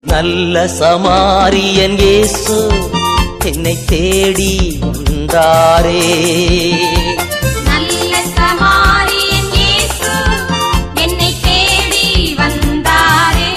நல்ல சமாரியன் இயேசு என்னை தேடி வந்தாரே. நல்ல சமாரியன் இயேசு என்னை தேடி வந்தாரே.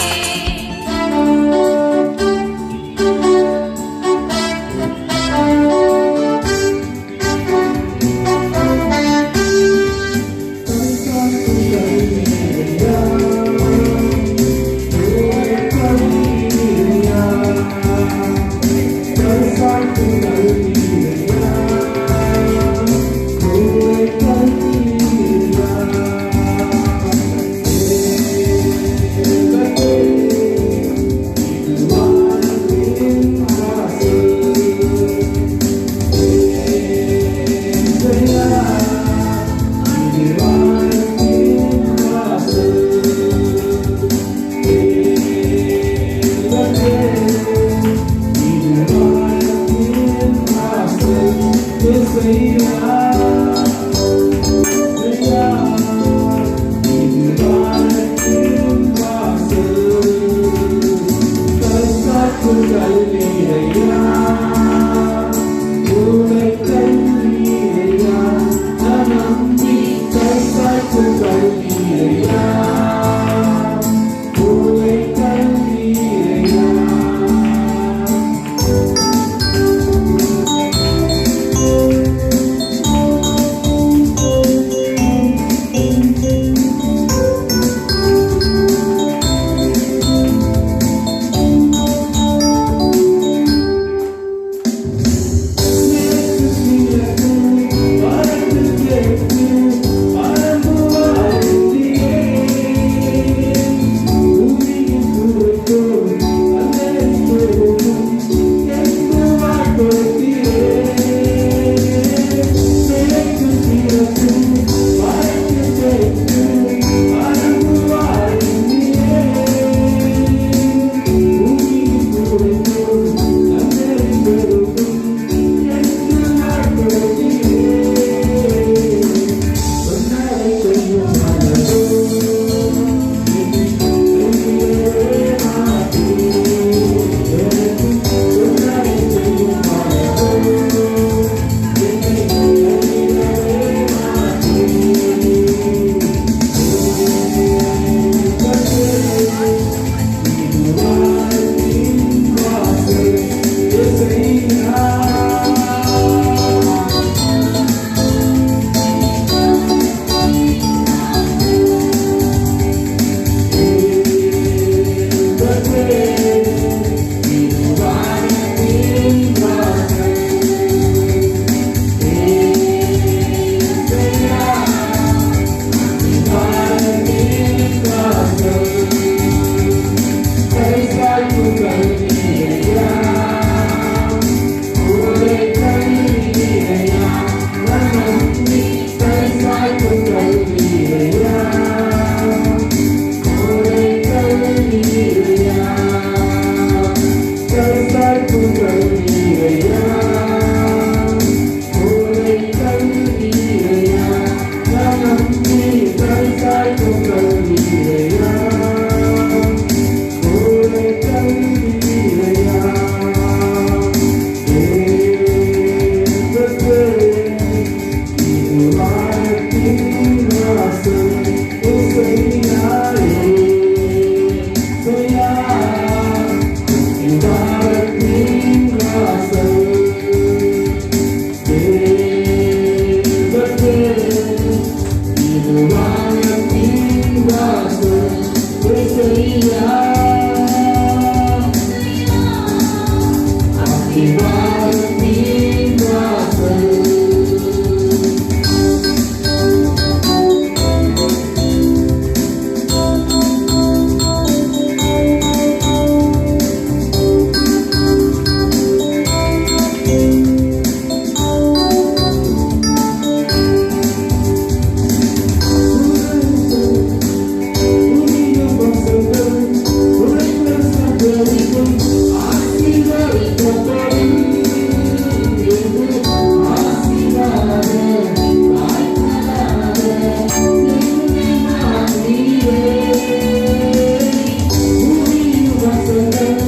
Thank you.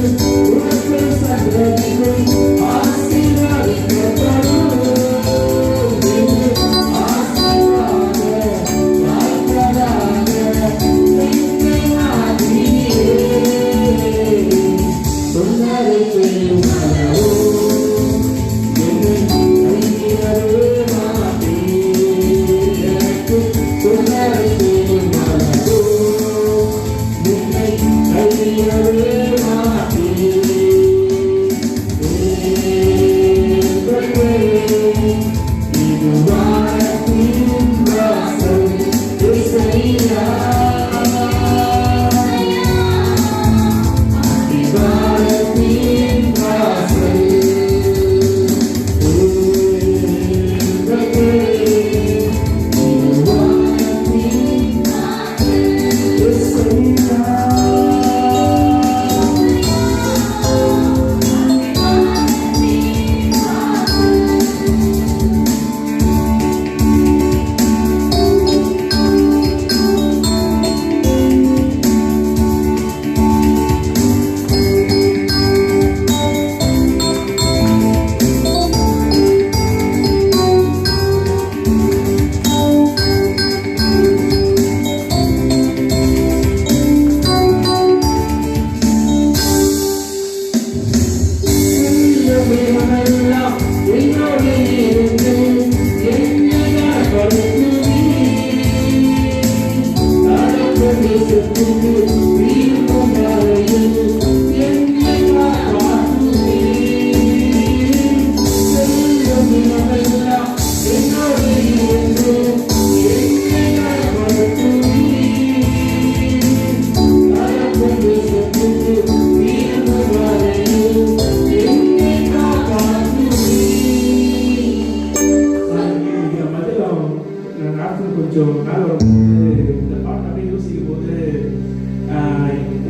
கொஞ்சம் மேலே வரும்போது இந்த பாட்டு அப்படியே யோசிக்கும் போது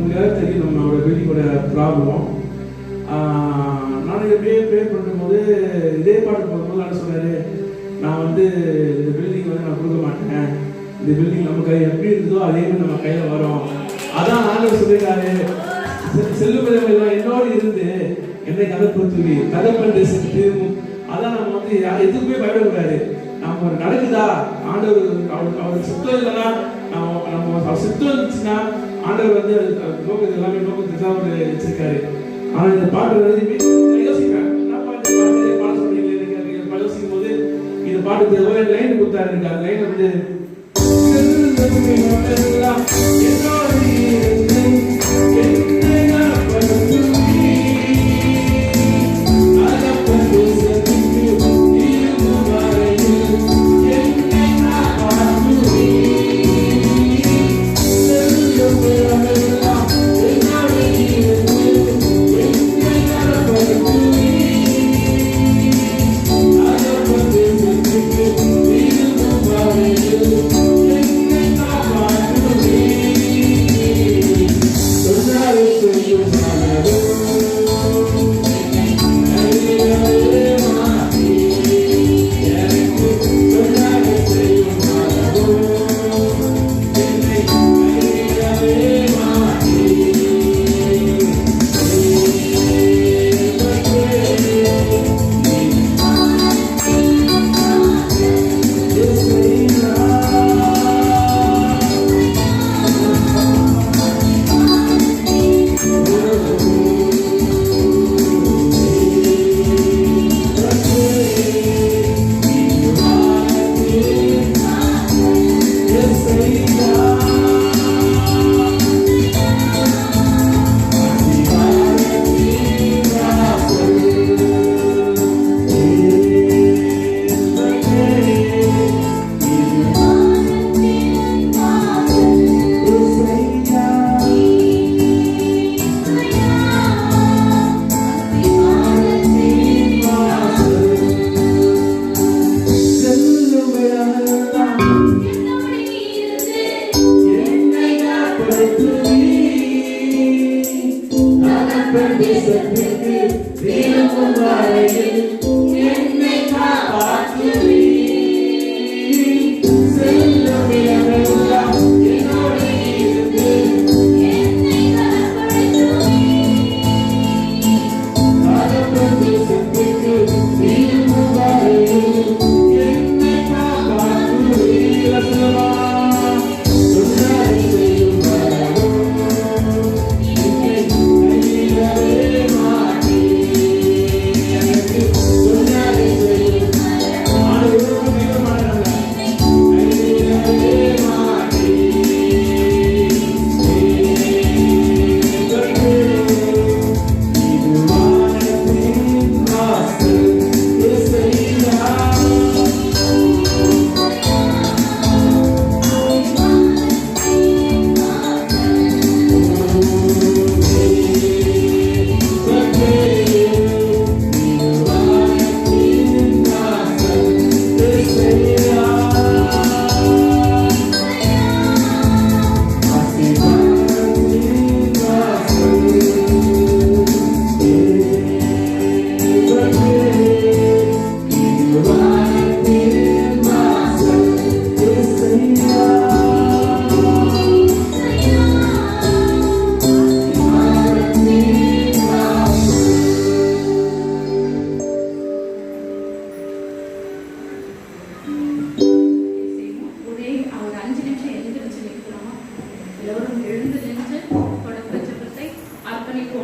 உங்களுக்கு தெரியும் நம்மளோட பில்டிங்கோட ப்ராப்ளம். நானும் எப்படியே ப்ரே பண்ணும்போது இதே பாட்டு போகும்போது நான் சொன்னார், நான் வந்து இந்த பில்டிங் வந்து நான் கொடுக்க மாட்டேன், இந்த பில்டிங் நம்ம கை எப்படி இருந்ததோ அதே மாதிரி நம்ம கையில் வரும். அதான் ஆண்டவர் சொல்லியிருக்காரு, செல்லுமிதமெல்லாம் என்னோடு இருந்து என்னை கதைப்படுத்துவி கதைப்பண்டு சென்று. அதான் நம்ம வந்து எதுக்குமே பயப்படக்கூடாது. நம்ம ஒரு நடக்குதா ஆண்டவர் அவருக்கு சுத்தம் இல்லைன்னா நம்ம சுத்தம் இருந்துச்சுன்னா ஆண்டவர் வந்து நோக்கத்து எல்லாமே நோக்கத்துக்கு தான் அவர் வச்சிருக்காரு. ஆனால் இந்த பாட்டு யோசிக்கிறேன், நான் பாட சொல்றீங்க எனக்கு யோசிக்கும் போது இந்த பாட்டு ஒரு லைன் கொடுத்தாரு எனக்கு. அந்த லைன் வந்து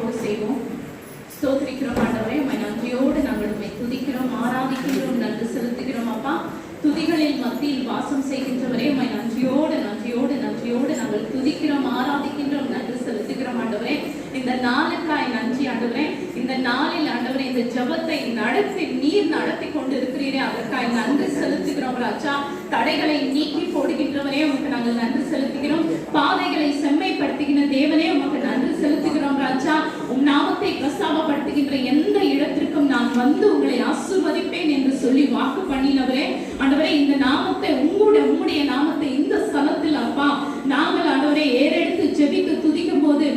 ஜெபத்தோடு செய்வோம். ஸ்தோத்திரிக்கிறோம் ஆண்டவரே, உம்மை நன்றியோடு நாங்கள் உம்மை துதிக்கிறோம், ஆராதிக்கிறோம், நன்றி செலுத்துகிறோம் அப்பா. துதிகளில் மத்தியில் வாசம் செய்கின்றவரே, உம்மை நன்றியோடு நன்றியோடு நன்றியோடு நாங்கள் துதிக்கிறோம், ஆராதிக்கின்றோம், நன்றி செலுத்துகிறோம் ஆண்டவரே. இந்த நாளுக்காய் நன்றி ஆண்டவரே. இந்த நாளில் ஆண்டவரே இந்த ஜெபத்தை நீர் நடத்தி கொண்டு இருக்கிறீரே, அதற்காய் நன்றி செலுத்துகிறோம் ராஜா. தடைகளை நீக்கி போடுகின்றவரே, உமக்கு நாங்கள் நன்றி செலுத்துகிறோம். பாதைகளை செம்மைப்படுத்துகின்ற தேவனே, உமக்கு நன்றி செலுத்துகிறோம் ராஜா. உம் நாமத்தை பிரஸ்தாபப்படுத்துகின்ற எந்த இடத்திற்கும் நான் வந்து உங்களை ஆசீர்வதிப்பேன் என்று சொல்லி வாக்கு பண்ணினவரே ஆண்டவரே, இந்த நாமத்தை உம்முடைய நாமத்தை இந்த ஸ்தலத்தில் அப்பா நாங்கள் ஆண்டவரே ஏறெடுத்து ஜெபித்து துதிக்கும் போது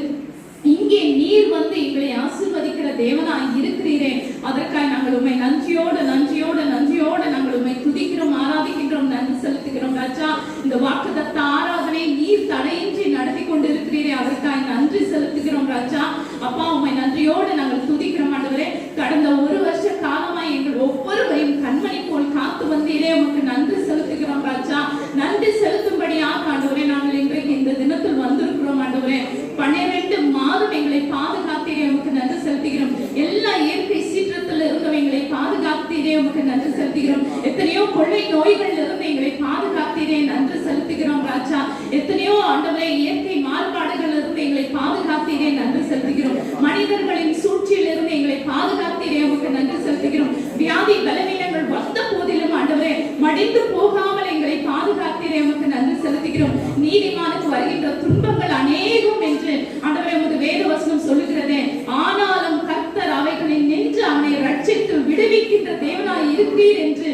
இங்கே நீர் வந்து எங்களை ஆசீர்வதிக்கிற தேவனாய் இருக்கிறீரே, அதற்காக நாங்கள் உம்மை நன்றியோடு நன்றியோடு நன்றியோடு நாங்கள் உம்மை துதிக்கிறோம், ஆராதிக்கின்றோம், நன்றி செலுத்துகிறோம் ராஜா. இந்த வாக்குத்தத்த ஆராதனை நீர் தடையின்றி நடத்தி கொண்டு இருக்கிறீரே, அதற்காக நன்றி செலுத்துகிறோம் ராஜா. அப்பா உம்மை நன்றியோடு நாங்கள் துதிக்கிறோம் ஆண்டவரே. கடந்த ஒரு வருஷ காலமாய் எங்கள் ஒவ்வொருவரையும் கண்மணி போல் காத்து வந்தீரே, உமக்கு நன்றி செலுத்துகிறோம் ராஜா. நன்றி செலுத்தும்படியாக ஆண்டவரே நாங்கள் இன்றைக்கு இந்த தினத்தில் வந்திருக்கிறோம் ஆண்டவரே. 12 மாதம் எங்களை பாதுகாத்தீரே, உமக்கு நன்றி செலுத்துகிறோம். எல்லா இயற்கை சீற்றத்தில் இருந்தவங்க எங்களை பாதுகாத்தீரே, உமக்கு நன்றி செலுத்துகிறோம். எத்தனையோ கொள்ளை நோய்கள் இருந்து எங்களை பாதுகாத்தீரே, நன்றி செலுத்துகிறோம் ராஜா. எத்தனையோ ஆண்டவரே இயற்கை மாறுபாடுகள் இருந்து எங்களை பாதுகாத்தீரே, நன்றி செலுத்துகிறோம். மனிதர்களின் சூழ்ச்சியில் இருந்து எங்களை பாதுகாத்தீரே, உமக்கு நன்றி செலுத்துகிறோம். வியாதி பலவீனங்கள் வந்த போதிலும் ஆண்டவரே மடிந்து போகாமல் எங்களை பாதுகாத்தீரே, உமக்கு நன்றி செலுத்துகிறோம். நீதிமானுக்கு வருகின்ற துன்பங்கள் அநேகம் என்று ஆண்டவரே உமது வேத வசனம் சொல்லுகிறதே, ஆனாலும் கர்த்தர் அவைகளில் நின்று அவனை ரட்சித்து விடுவிக்கின்ற தேவனாய் இருக்கிறீர் என்று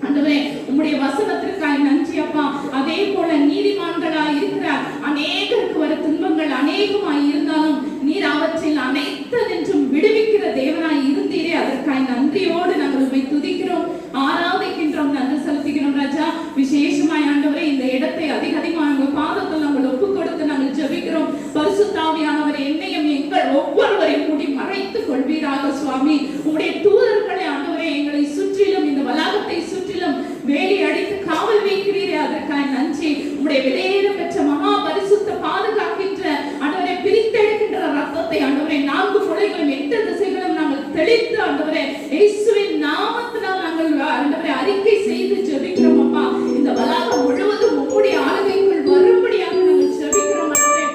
ஆண்டவரே உம்முடைய வசனத்திற்காய் நன்றி அப்பா. அதே போல நீதிமான்களாய் இருக்கிற அநேகருக்கு வர துன்பங்கள் அநேகமாய் இருந்தாலும் நீர் அவற்றில் அனைத்தென்றும் விடுவிக்கிற தேவனாய் இருந்தீரே, அதற்காய் நன்றியோடு நாங்கள் உம்மை துதிக்கிறோம், ஆராதிக்கின்றோம், நன்றி செலுத்துகிறோம் ராஜா. விசேஷமாய் ஆண்டவரே இந்த இடத்தை அதிகமாக உங்கள் பாதத்தில் நாங்கள் ஒப்பு கொடுத்து நாங்கள் ஜெபிக்கிறோம். பரிசுத்த ஆவியானவரே என்னையும் எங்கள் ஒவ்வொருவரையும் மூடி மறைத்துக் கொள்வீராக சுவாமி. உம்முடைய தூதர்களை ஆண்டவரே எங்களை சுற்றிலும் இந்த வளாகத்தை சுற்றிலும் வேலி அடித்து காவல் வைக்கிறீரே, அதற்காய் நன்றி. உம்முடைய விலையேற பெற்ற மகா பரிசுத்த பாதுகாக்கின்ற ஆண்டவரே பிரித்தெடுக்கின்ற ரத்தத்தை ஆண்டவரே 4 முனைகளும் 8 திசைகளும் நாங்கள் தெளித்து ஆண்டவரே இயேசுவின் நாமத்தினால் நாங்கள் ஆண்டவரே அறிக்கை செய்து ஜெபிக்கிறோம் அப்பா. இந்த வளாகம் முழுவதும் உம்முடைய ஆளுகைக்குள் வரும்படியாக நாங்கள் ஜெபிக்கிறோம் ஆண்டவரே.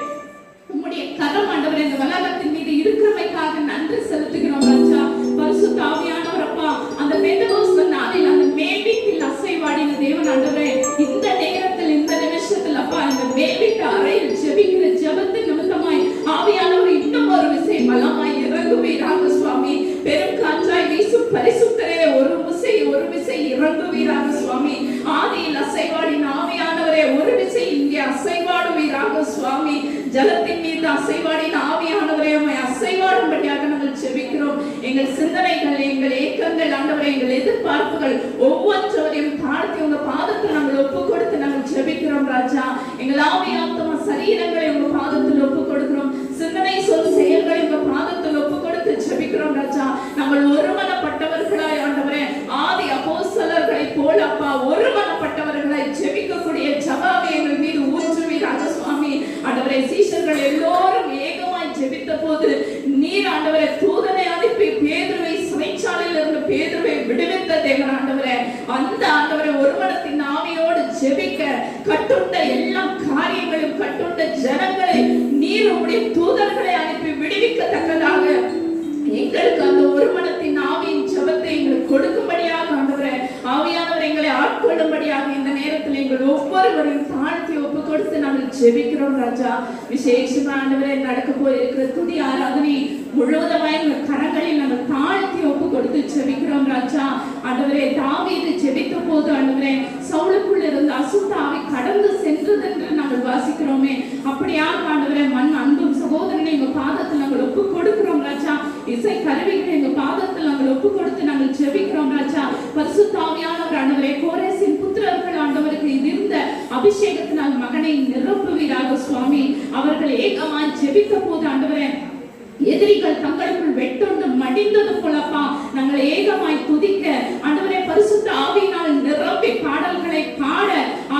உம்முடைய கரம் ஆண்டவரே இந்த வளாகத்தின் மீது இருக்கிறமைக்காக நன்றி செலுத்துகிறோம் ராஜா. பரிசுத்த ஆவியானவர் அப்பா அந்த பெந்தெகோஸ்து நாளில் அந்த மேல்வீட்டில் அசைவாடின தேவன் ஆண்டவரே, இந்த நேரத்தில் இந்த நிமிஷத்தில் அப்பா இந்த மேல்வீட்டு அறையில் ஜெபிக்கிற ஜெபத்தின் நிமித்தமாய் ஆவியானவர் இன்னும் ஒரு விசை பலமாய் இறங்குவீராக சுவாமி. பெரும் காற்றாய் வீசும் பரிசுத்தரே ஒரு விசை இறங்குவீராக சுவாமி. ஆதியில் அசைவாடின ஆவியானவரே ஒரு விசை இங்கே அசைவாடுவீராக சுவாமி. ஜலத்தின் மீது அசைவாடின ஆவியானவரே உம்மை அசைவாடும்படியாக நாங்கள் ஜெபிக்கிறோம். எங்கள் சிந்தனைகள், எங்கள் ஏக்கங்கள் ஆண்டவரே, எங்கள் எதிர்பார்ப்புகள் ஒவ்வொன்றையும் தாழ்த்தி உங்க பாதத்தில் நாங்கள் ஒப்பு கொடுத்து நாங்கள் ஜெபிக்கிறோம் ராஜா. எங்கள் ஆவி ஆத்தும சரீரங்களை உங்க பாதத்தில் ஒப்பு கொடுக்கிறோம். சிந்தனை சொல் செயல்களை உங்க பாதத்தில் ஒப்பு கொடுத்து ஜெபிக்கிறோம் ராஜா. நாங்கள் ஒருமனப்பட்டவர்களாய் ஆண்டவரே ஆதி அப்போஸ்தலர்களை போல அப்பா ஒருமனப்பட்டவர்களாய் ஜெபிக்கக்கூடிய ஜெபாவை எங்கள் மீது ஊற்றுவீராக சுவாமி. ஆண்டவரே சீஷர்கள் எல்லோரும் ஏகமாய் ஜெபித்த போது நீர் ஆண்டவரே தூதனை அனுப்பி பேதுருவை சிறைச்சாலையில் இருந்து பேதுருவை விடுவித்த தேவன் ஆண்டவரே. அந்த ஆண்டவரே ஒருமனத்தின் ஆவியோடு ஜெபிக்க கட்டுண்ட எல்லா காரியங்களையும் கட்டுண்ட ஜனங்களை நீர் உம்முடைய தூதர்களை அனுப்பி விடுவிக்கத்தக்கதாக எங்களுக்கு அந்த ஒருமனத்தின் ஆவியின் ஜெபத்தை எங்களுக்கு கொடுக்கும்படியாக ஆண்டவரே ஆவியானவர் எங்களை ஆட்கொள்ளும்படியாக இந்த நேரத்தில் எங்கள் ஒவ்வொருவரையும் தாழ்த்தி ஒப்பு கொடுத்து நாங்கள் ஜெபிக்கிறோம் ராஜா. விசேஷமா ஆண்டவரே நடக்க போயிருக்கிற துதி ஆராதனை முழுவதுமாய் எங்கள் கரங்களில் நாங்கள் தாழ்த்தி ஒப்பு கொடுத்து ஜெபிக்கிறோம் ராஜா. ஆண்டவரே தாவீது ஜெபித்த போது ஆண்டவரே சவுலுக்குள்ள இருந்த அசுத்த ஆவி கடந்து சென்றதென்று நாங்கள் வாசிக்கிறோமே, அப்படியாக ஆண்டவரே அன்பும் சகோதரனை எங்க பாதத்தில் நாங்கள் ஒப்பு கொடுக்கிறோம் ராஜா. இசை கருவிகளை எங்க பாதத்தில் நாங்கள் ஒப்பு கொடுத்து நாங்கள் ஜெபிக்கிறோம் ராஜா. பரிசுத்த ஆவியானவர் ஆண்டவரே கோரேசின் புத்திரர்கள் ஆண்டவருக்கு இருந்த அபிஷேகத்தினால் மகனை நிரப்புவீராக சுவாமி. அவர்கள் ஏகமாய் ஜெபித்த போது ஆண்டவரே எதிரிகள் தங்களுக்குள் வெட்டுண்டு மடிந்தது போலப்பா நாங்கள் ஏகமாய் துதிக்க ஆண்டவரே பரிசுத்த ஆவியினால் நிரம்பி பாடல்களை பாட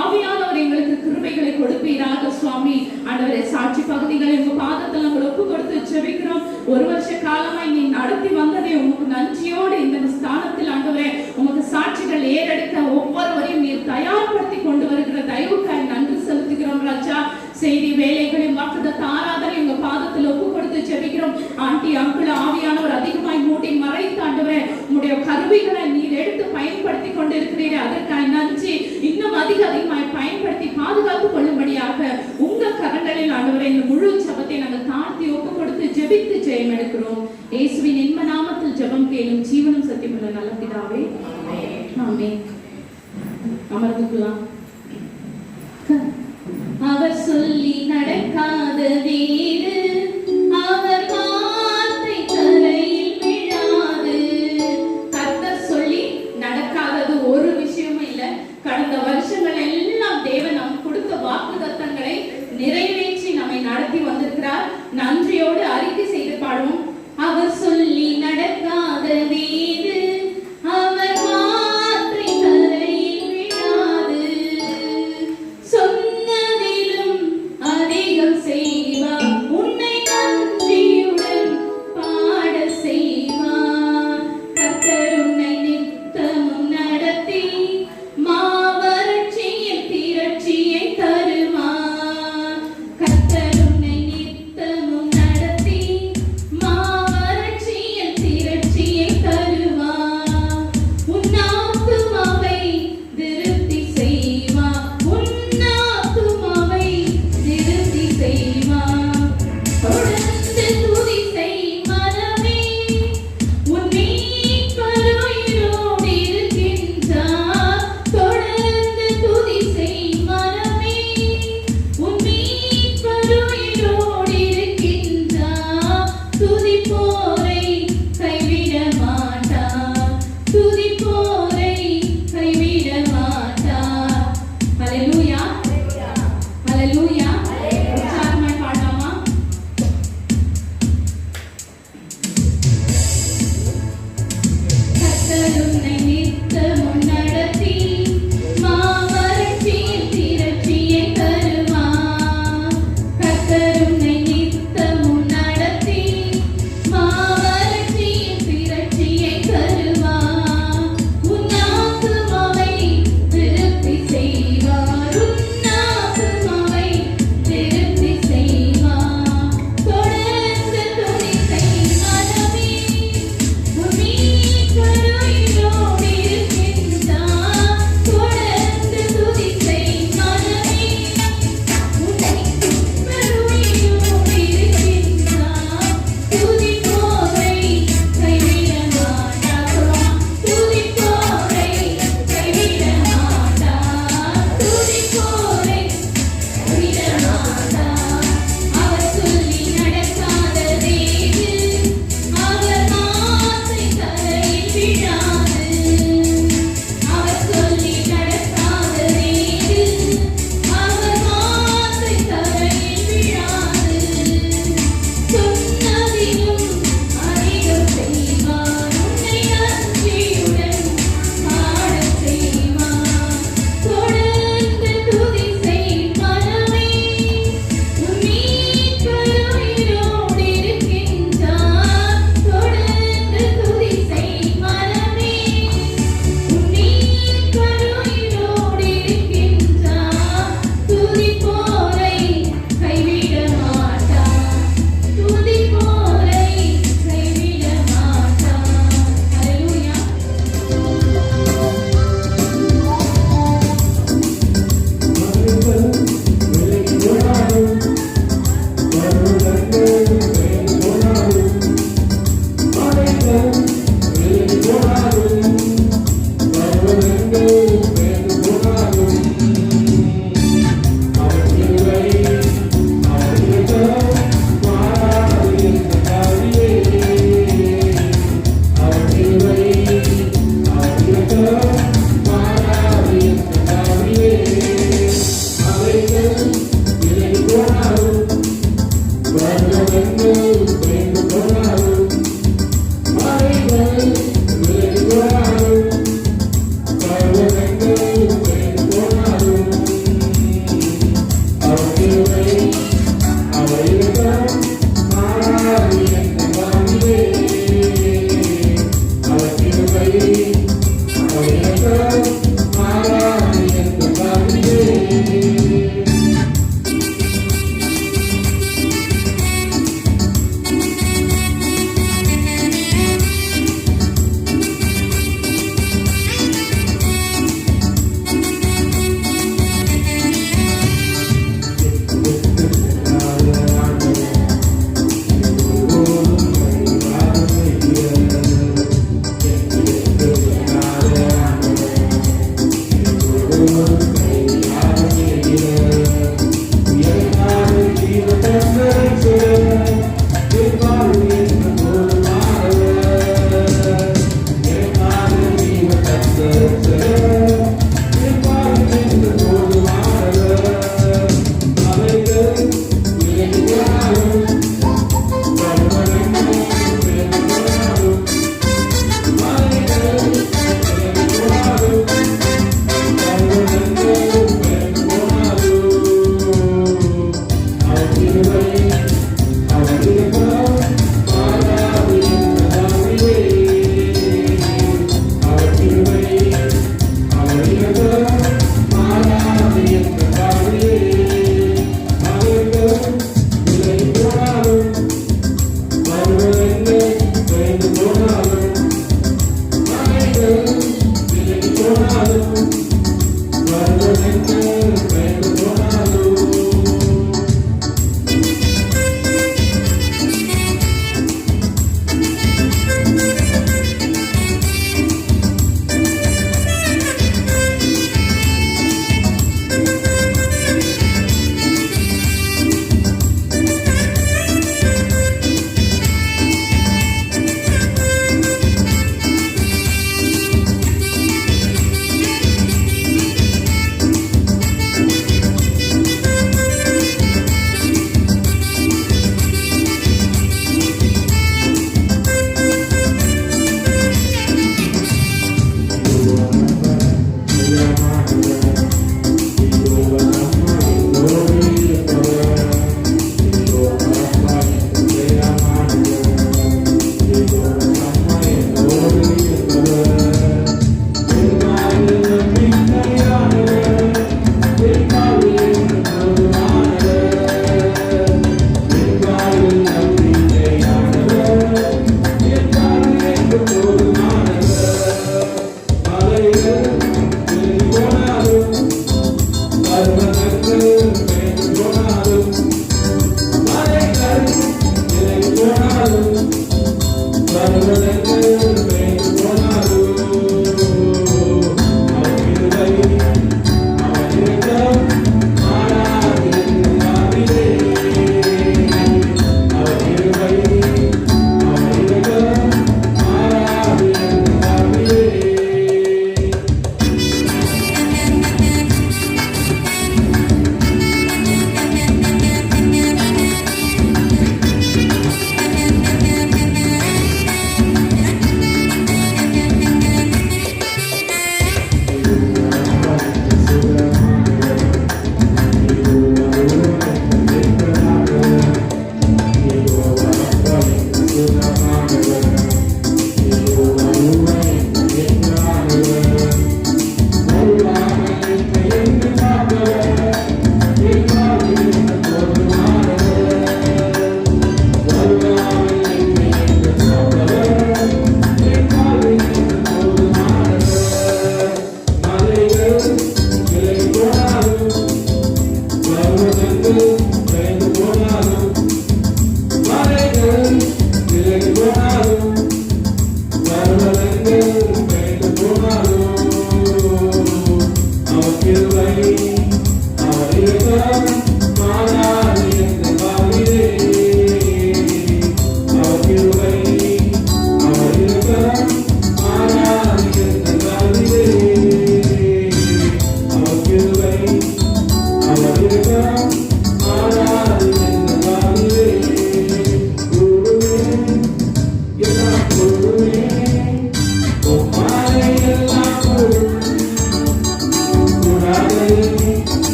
ஆவியானவர் எங்களுக்கு கிருபைகளை கொடுப்பீராக தரும்படியாக சுவாமி ஆண்டவரே சாட்சி பகுதிகளை உங்க பாதத்தில் நாங்கள் ஒப்பு கொடுத்து ஜெபிக்கிறோம். ஒரு வருஷ காலமாய் நீ நடத்தி வந்ததே உமக்கு நன்றியோடு இந்த ஸ்தானத்தில் ஆண்டவரே உமக்கு சாட்சிகள் ஏறெடுக்க ஒவ்வொருவரையும் நீர் தயார்படுத்தி கொண்டு வருகிற தயவுக்காய் நன்றி செலுத்துகிறோம் ராஜா. செய்தி வேலைகளையும் வாக்குதத்த ஆராதனை உங்க பாதத்தில் ஒப்பு கொடுத்து ஜெபிக்கிறோம். ஆண்டி அங்குள் ஆவியானவர் அதிகமாய் மூடி மறைத்து ஆண்டவரே உங்களுடைய கருவிகளை நீர் எடுத்து பயன்படுத்தி கொண்டு இருக்கிறீரே அதற்காய் நன்றி. இன்னும் அதிகமாய் பயன்படுத்தி பாதுகாத்துக் கொள்ளும்படியாக உங்க கரங்களில் ஆண்டவரே இந்த முழு ஜெபத்தை நாங்கள் தாழ்த்தி ஒப்பு கொடுத்து ஜெபித்து ஜெயம் எடுக்கிறோம். இயேசுவின் இன்ப நாமத்தில் ஜெபம் கேளும் ஜீவனும் சத்தியமுள்ள நல்ல பிதாவே, ஆமென். அமர்ந்துக்கலாம். அவர் சொல்லி நடக்காத வீடு, அவர் வார்த்தை தரையில் விழாது. கர்த்தர் சொல்லி நடக்காதது ஒரு விஷயமும் இல்ல. கடந்த வருஷங்கள் எல்லாம் தேவன் நமக்கு கொடுத்த வாக்குத்தத்தங்களை நிறைவேற்றி நம்மை நடத்தி வந்திருக்கிறார். நன்றியோடு அறிக்கை செய்து பாடுவோம். அவர் சொல்லி நடக்காத வீடு, அவர் வார்த்தை தரையில் விழாது. சொன்னதிலும் அதிகம் செய்வார், உன்னை நன்றியுடன் பாட செய்வார். கர்த்தர் உன்னை நித்தமும் நடத்தி மாவறட்சியில் திரட்சியை தருவார். கர்த்தர் உன்னை நித்தமும் நடத்தி மாவறட்சியில் திரட்சியை தருவார். உன் ஆத்துமாவை திருப்தி செய்வார், உன் ஆத்துமாவை திருப்தி செய்வார். தொடர்ந்து துதி செய் மனமே, உன் மீட்பர் உயிரோடு இருக்கின்றார். தொடர்ந்து துதி செய் மனமே, உன் மீட்பர் உயிரோடு இருக்கின்றார். துதிப்போரை கைவிட மாட்டார், துதிப்போரை கைவிட மாட்டார். ஹல்லேலூயா, ஹல்லேலூயா. உற்சாகமாய் பாடலாமா? கர்த்தர் உன்னை நித்தமும் நடத்தி மாவறட்சியில் திரட்சியை தருவார். கர்த்தர் உன்னை நித்தமும் நடத்தி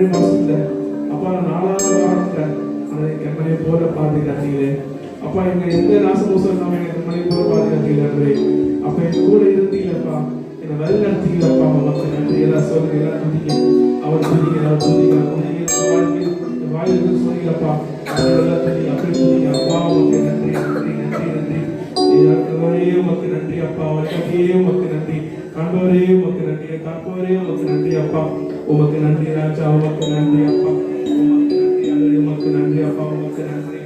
ஜனவரி மாசத்துல அப்பா 4வது வாரத்துல அதை கண்மணி போல பாதுகாத்தீங்களே அப்பா. எங்க எந்த நாசமோசம் இல்லாம எங்க கண்மணி போல பாதுகாத்தீங்களே அப்ப எங்க கூட இருந்தீங்களப்பா, என்னை வழி நடத்தீங்களப்பா. மக்கள் நன்றி. எல்லாம் சொல்லுங்க, எல்லாம் துதிங்க, அவர் துதிங்க, அவர் துதிங்க, வாயிலிருந்து சொன்னீங்களப்பா, அதெல்லாம் துதிங்க, அப்படி துதிங்க அப்பா. உமக்கு நன்றி, நன்றி, நன்றி, நன்றி. உமக்கு நன்றி அப்பா. வழிகாட்டியே உமக்கு நன்றி. காண்பவரே உமக்கு நன்றி. காப்பவரே உமக்கு நன்றி அப்பா. உமக்கு நன்றி ராஜா. உமக்கு நன்றி அப்பா. உமக்கு நன்றி. அது உமக்கு நன்றி அப்பா. உமக்கு நன்றி.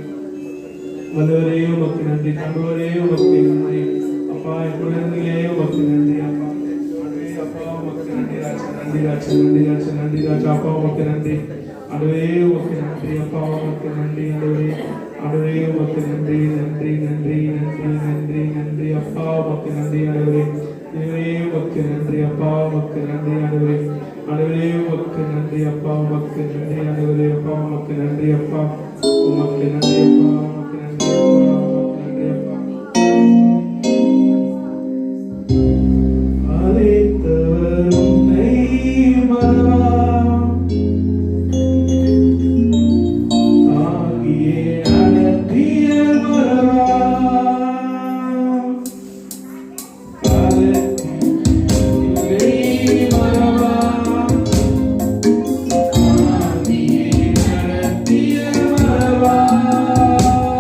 வல்லவரே உமக்கு நன்றி. காண்பவரே உமக்கு நன்றி அப்பா. என் குழந்தைகளே உமக்கு நன்றி அப்பா. அதுவே அப்பா உமக்கு நன்றி ராஜா. நன்றி ராஜா. நன்றி ராஜா. நன்றி ராஜா அப்பா. உமக்கு நன்றி. அதுவே உமக்கு நன்றி அப்பா. உமக்கு நன்றி. அதுவே உமக்கு நன்றி. நன்றி, நன்றி, நன்றி, நன்றி, நன்றி அப்பா. உமக்கு நன்றி. அதுவே உமக்கு நன்றி அப்பா. உமக்கு நன்றி. அதுவே உமக்கு நன்றி அப்பா. உமக்கு நன்றி. அதுவே அப்பா. உமக்கு நன்றி அப்பா. உமக்கு நன்றி அப்பா. உமக்கு நன்றி அப்பா. உமக்கு நன்றி அப்பா. அழைத்தவர் உன்னை மறவார், தாங்கியே நடத்திய மறவார், அழைத்தீரை மறவார், தாங்கியே நடத்திய மறவார்.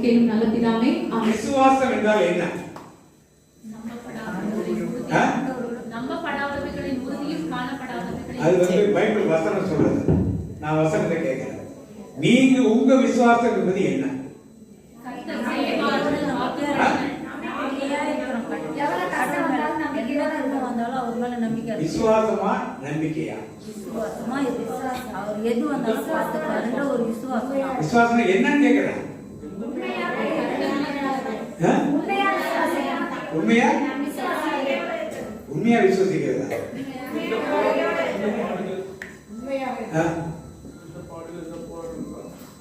கேளும் நல்ல பிதாவே. விசுவாசம் என்றால் என்ன? நம்பப்படாதவைகளின் உறுதியும் காணப்படாதவைகளின் அது பைபிள் வசனம் சொல்றது. நான் வசனத்தை கேட்கிறேன். நீங்க உங்க விசுவாசம் என்பது என்ன? விசுவாசமா நம்பிக்கையா? விசுவாசம் என்னன்னு கேக்குறேன். உண்மையா உண்மையா விசுவாசிக்கிறதா?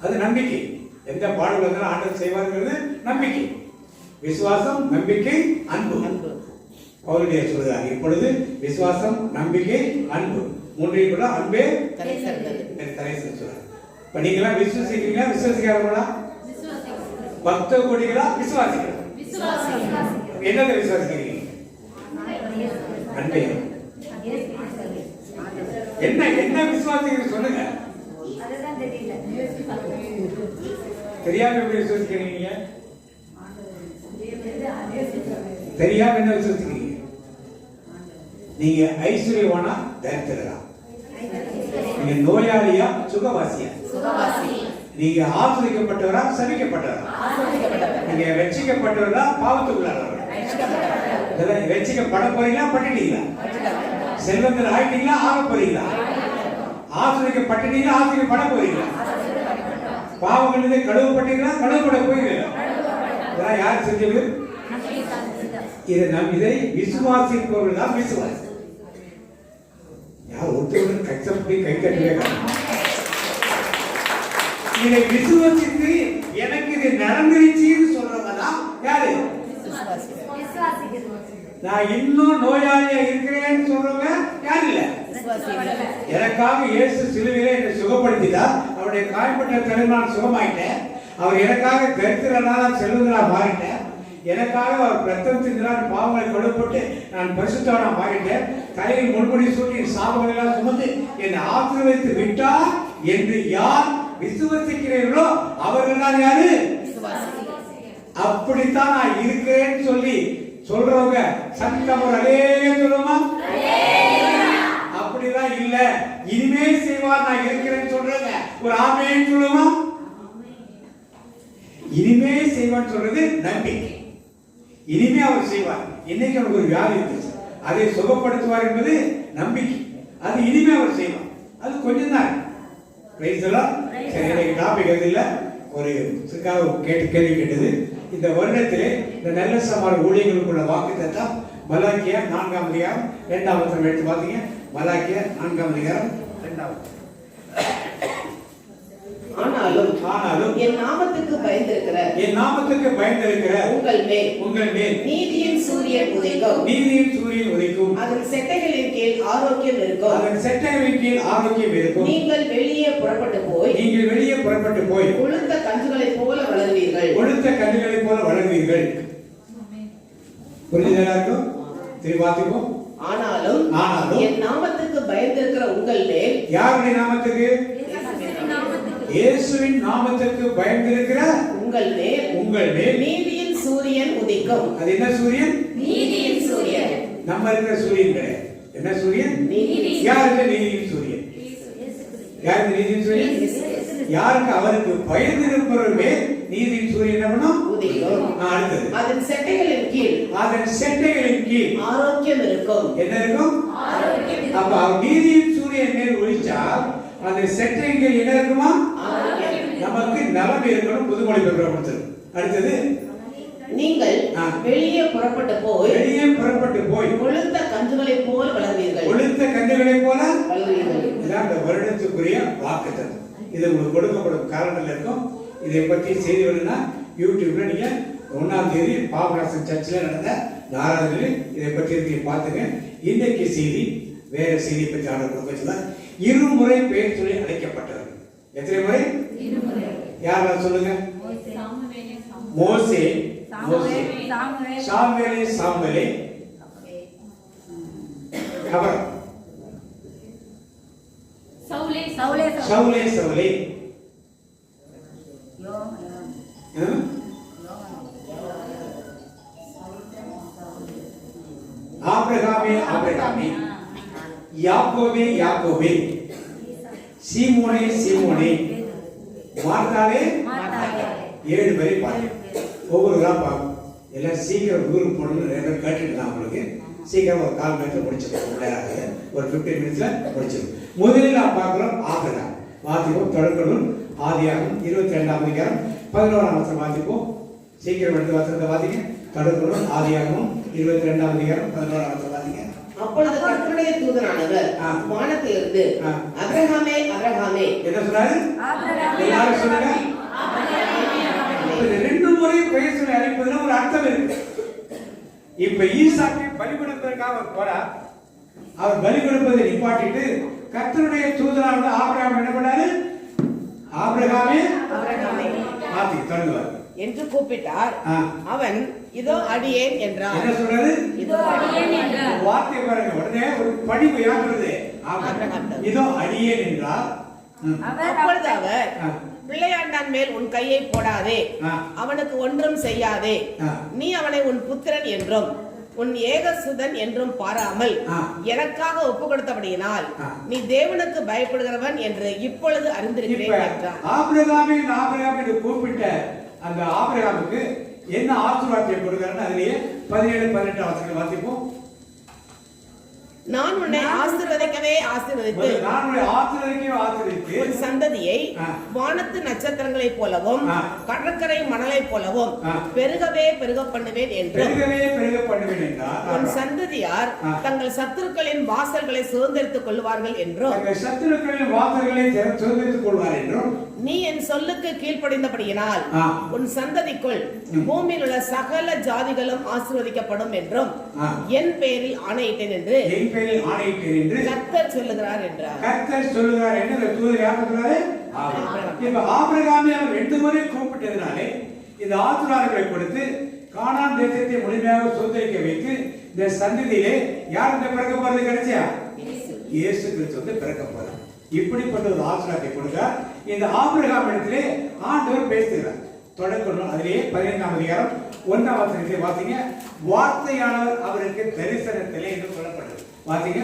அது நம்பிக்கை. எந்த பாடுகள் வந்தாலும் ஆண்டவர் செய்வார்கள் நம்பிக்கை. விசுவாசம், நம்பிக்கை, அன்பு. அவருடைய சொல்றார் இப்பொழுது விசுவாசம், நம்பிக்கை, அன்பு மூன்றையும் கூட அன்பே தலை சொல்றார். இப்ப நீங்களா விசுவாசிக்கிறீங்களா? விசுவாசிக்காரங்களா? 10 கோடிகளா? விசுவாசிக்கிறா? என்னதை விசுவாசிக்கிறீங்க? அன்பே. என்ன என்ன விசுவாசிக்கிறீங்க சொல்லுங்க. தெரியாம எப்படி விசுவாசிக்கிறீங்க? தெரியாம என்ன விசுவாசிக்கிறீங்க? நீங்க ஐஸ்வர்யவானா தரித்திரரா? நீங்க நோயாளியா சுகவாசியா? நீங்க ஆசிரியப்பட்டவரா சபிக்கப்பட்டவரா? நீங்க ரட்சிக்கப்பட்டவரா பாவத்துக்குள்ளாரா? ரட்சிக்கப்பட போறீங்களா பண்ணிட்டீங்களா? செல்வங்கள் ஆயிட்டீங்களா ஆக போறீங்களா? ஆசிரியப்பட்டீங்களா ஆசிரியப்பட போறீங்களா? பாவங்களிலிருந்து கழுவப்பட்டீங்களா கழுவப்பட போகிறீங்களா? இதெல்லாம் யார் செஞ்சது? இதை விசுவாசிப்பவர்கள் தான் விசுவாசி. யார் ஒருத்தருடன் கஷ்டப்பட்டு கை கட்டுவே இதை விசுவாசித்து எனக்கு இது நடந்துருச்சுன்னு சொல்றவங்க தான் யாரு? நான் இன்னும் நோயாளியா இருக்கிறேன்னு சொல்றவங்க யாரு இல்ல? எனக்காக இயேசு சிலுவையிலே என்னை சுகப்படுத்திட்டார். அவருடைய காயப்பட்ட தலைமையில் நான் சுகமாயிட்டேன். அவர் எனக்காக தரித்திரனா செல்வங்களா மாறிட்டேன். எனக்காக அவர் ரத்தம் சிந்தினார், பாவங்களை கொடுப்பட்டு நான் பரிசுத்தவனா மாறிட்டேன். தலையில் முன்முடி சூட்டி சாபங்களை எல்லாம் சுமந்து என்னை ஆசீர்வதித்து விட்டார் என்று யார் விசுவாசிக்கிறீர்களோ அவர்கள் தான் யாரு? அப்படித்தான் நான் இருக்கிறேன்னு சொல்லி சொல்றவங்க சத்தம் ஒரு அலே சொல்லுமா? அப்படிதான் இல்ல இனிமே செய்வார் நான் இருக்கிறேன்னு சொல்றங்க ஒரு ஆமேன்னு சொல்லுமா? இனிமே செய்வான்னு சொல்றது நம்பிக்கை. இனிமே அவர் செய்வார். இன்னைக்கு அவருக்கு ஒரு வியாதி இருந்துச்சு, அதை சுகப்படுத்துவார் என்பது நம்பிக்கை. அது இனிமே அவர் செய்வார். அது கொஞ்சம் தான். சரி, டாபிக் அது இல்ல. ஒரு கேள்வி கேட்டது. இந்த வருடத்திலே இந்த நல்ல சமாள ஊழியர்களுக்குள்ள வாக்குத்தத்தம் மலாக்கியா 4ஆம் அதிகாரம் 2ஆம் வசனம் எடுத்து பாத்தீங்க. மலாக்கியா 4ஆம் அதிகாரம் 2ஆம். ஆனாலும் என் நாமத்துக்கு பயந்திருக்கிற உங்கள் மேல் நீதியின் சூரியன் உதிக்கும். அதன் செட்டைகளின் கீழ் ஆரோக்கியம் இருக்கும். நீங்கள் வெளியே புறப்பட்டு போய் கொழுத்த கன்றுகளைப் போல வளருவீர்கள். புரியுதா? திருப்பாத்திப்போம். ஆனாலும் என் நாமத்துக்கு பயந்திருக்கிற உங்கள் மேல், யாருடைய நாமத்துக்கு? இயேசுவின் நாமத்துக்கு பயந்திருக்கிற உங்கள் மேல் நீதியின் சூரியன் உதிக்கும். அது என்ன சூரியன்? நீதியின் சூரியன். நம்ம இருக்கிற சூரியன் கிடையாது. என்ன சூரியன்? யாருக்கு நீதியின் சூரியன்? யாருக்கு நீதியின் சூரியன்? யாருக்கு? அவருக்கு பயந்திருப்பவர் மேல் நீதியின் சூரியன் என்ன பண்ணும்? உதிக்கும். அடுத்தது அதன் செட்டைகளின் கீழ் ஆரோக்கியம் இருக்கும். என்ன இருக்கும்? ஆரோக்கியம். அப்ப நீதியின் சூரியன் மேல் ஒளிச்சால் அந்த செட்டைகள் என்ன இருக்குமா? நமக்கு நலம் இருக்கணும். புதுமொழி பெறப்படுது. அடுத்தது நீங்கள் வெளியே புறப்பட்டு போய் கொழுத்த கன்றுகளைப் போல வளருவீர்கள். இதான் இந்த வருடத்துக்குரிய வாக்குத்தத்தம். இது உங்களுக்கு கொடுக்கப்படும் காரணங்கள் இருக்கும். இதை பற்றி செய்தி வேணும்னா யூடியூப்ல நீங்க 1ஆம் தேதி பாபநாசம் சர்ச்சில் நடந்த ஆராதனையில் இதை பற்றி இருக்கு, பார்த்துங்க. இன்னைக்கு செய்தி வேற செய்தி பற்றி ஆர்டர் கொடுக்க இருமுறை பெயர் சொல்லி அழைக்கப்பட்டவர். எத்தனை முறை? யார் சொல்லுங்க? மோசே, சாமுவேலே, அவர் சவுலே, ஆபிரகாமே, யாக்கோபே, சீமோனே, மார்த்தாவே, 7 பேரை பாருங்க. ஒவ்வொருவரா பார்க்கும். எல்லாம் சீக்கிரம் ஊருக்கு போடணும்னு நிறைய பேர் கேட்டுட்டு தான் உங்களுக்கு. சீக்கிரம் ஒரு 4 மணி நேரத்தில் முடிச்சிருக்கோம். ஒரு 15 மினிட்ஸ்ல முடிச்சிருக்கோம். முதலில் நான் பார்க்கிறோம் ஆபிரகாம். வாசிப்போம். தொடர்கணும் ஆதியாகமம் 22ஆம் அதிகாரம் 11ஆம் வசனம் வாசிப்போம். சீக்கிரம் எடுத்து வசனத்தை வாசிங்க. தொடர்கணும் ஆதியாகமம் 22ஆம் அதிகாரம் 11ஆம் வசனம் வாசிங்க. அப்பொழுது கர்த்தருடைய தூதனானவர் வானத்திலிருந்து அபிரகாமே என்ன சொன்னாரு? எல்லாரும் சொல்லுங்க. 2 முறை பெயர் சொல்லி அழைப்பதுல ஒரு அர்த்தம் இருக்கு. இப்ப ஈசாக்கை பலி கொடுப்பதற்காக அவர் போறார். அவர் பலி கொடுப்பதை நிப்பாட்டிட்டு கர்த்தருடைய தூதனானவர் ஆபிரகாம் என்ன பண்ணாரு? ஆபிரகாமே ஆதி தொடங்குவார் என்று கூப்பிட்டார். அவன் இதோ அடியேன் என்றார். என்ன சொல்றாரு? இதோ அடியேன் என்றார். வார்த்தை பாருங்க. உடனே ஒரு படிப்பு யாருது? இதோ அடியேன் என்றார். அப்பொழுது அவர் பிள்ளையாண்டான் மேல் உன் கையை போடாதே, அவனுக்கு ஒன்றும் செய்யாதே. நீ அவனை உன் புத்திரன் என்றும் உன் ஏகசுதன் என்றும் பாராமல் எனக்காக ஒப்பு கொடுத்தபடியினால் நீ தேவனுக்கு பயப்படுகிறவன் என்று இப்பொழுது அறிந்திருக்கிறேன் என்றான். ஆபிரகாமை கூப்பிட்ட அந்த ஆபிரகாமுக்கு என்ன ஆசீர்வாதத்தை கொடுக்கிறான்னு அதிலேயே 17-18 வசனங்களை வாசிப்போம். நான் உன்னை ஆசீர்வதிக்கவே ஆசீர்வதித்து உன் சந்ததியை வானத்து நட்சத்திரங்களைப் போலவும் கடற்கரை மணலைப் போலவும் பெருகவே பெருக பண்ணுவேன் என்றும் உன் சந்ததியார் தங்கள் சத்துருக்களின் வாசல்களை சுதந்திரித்துக் கொள்வார்கள் என்றும் நீ என் சொல்லுக்கு கீழ்ப்படிந்தபடியினால் உன் சந்ததிக்குள் பூமியில் உள்ள சகல ஜாதிகளும் ஆசீர்வதிக்கப்படும் என்றும் என் பெயரில் ஆணையிட்டேன் என்று கர்த்தர் சொல்லுகிறார் என்றார். கர்த்தர் சொல்லுகிறார் என்று தூதர் யார் சொல்றாரு? இப்ப ஆபிரகாமை அவர் 2 முறை கூப்பிட்டதனாலே இந்த ஆசீர்வாதங்களை கொடுத்து கானான் தேசத்தை முழுமையாக சுதந்திரிக்க வைத்து இந்த சந்ததியிலே யார் இந்த பிறக்க போறது கிடைச்சா? இயேசு கிறிஸ்து வந்து பிறக்க போறார். இப்படிப்பட்ட ஒரு ஆசீர்வாதத்தை கொடுத்தார். இந்த ஆபிரகாம் இடத்திலே ஆண்டவர் பேசுகிறார். தொடக்கணும் அதிலேயே 15ஆம் அதிகாரம் 1ஆம் வசனத்தை வாசிங்க. வார்த்தையானவர் அவருக்கு தரிசனத்திலே என்று சொல்லப்படுது. வாசிங்க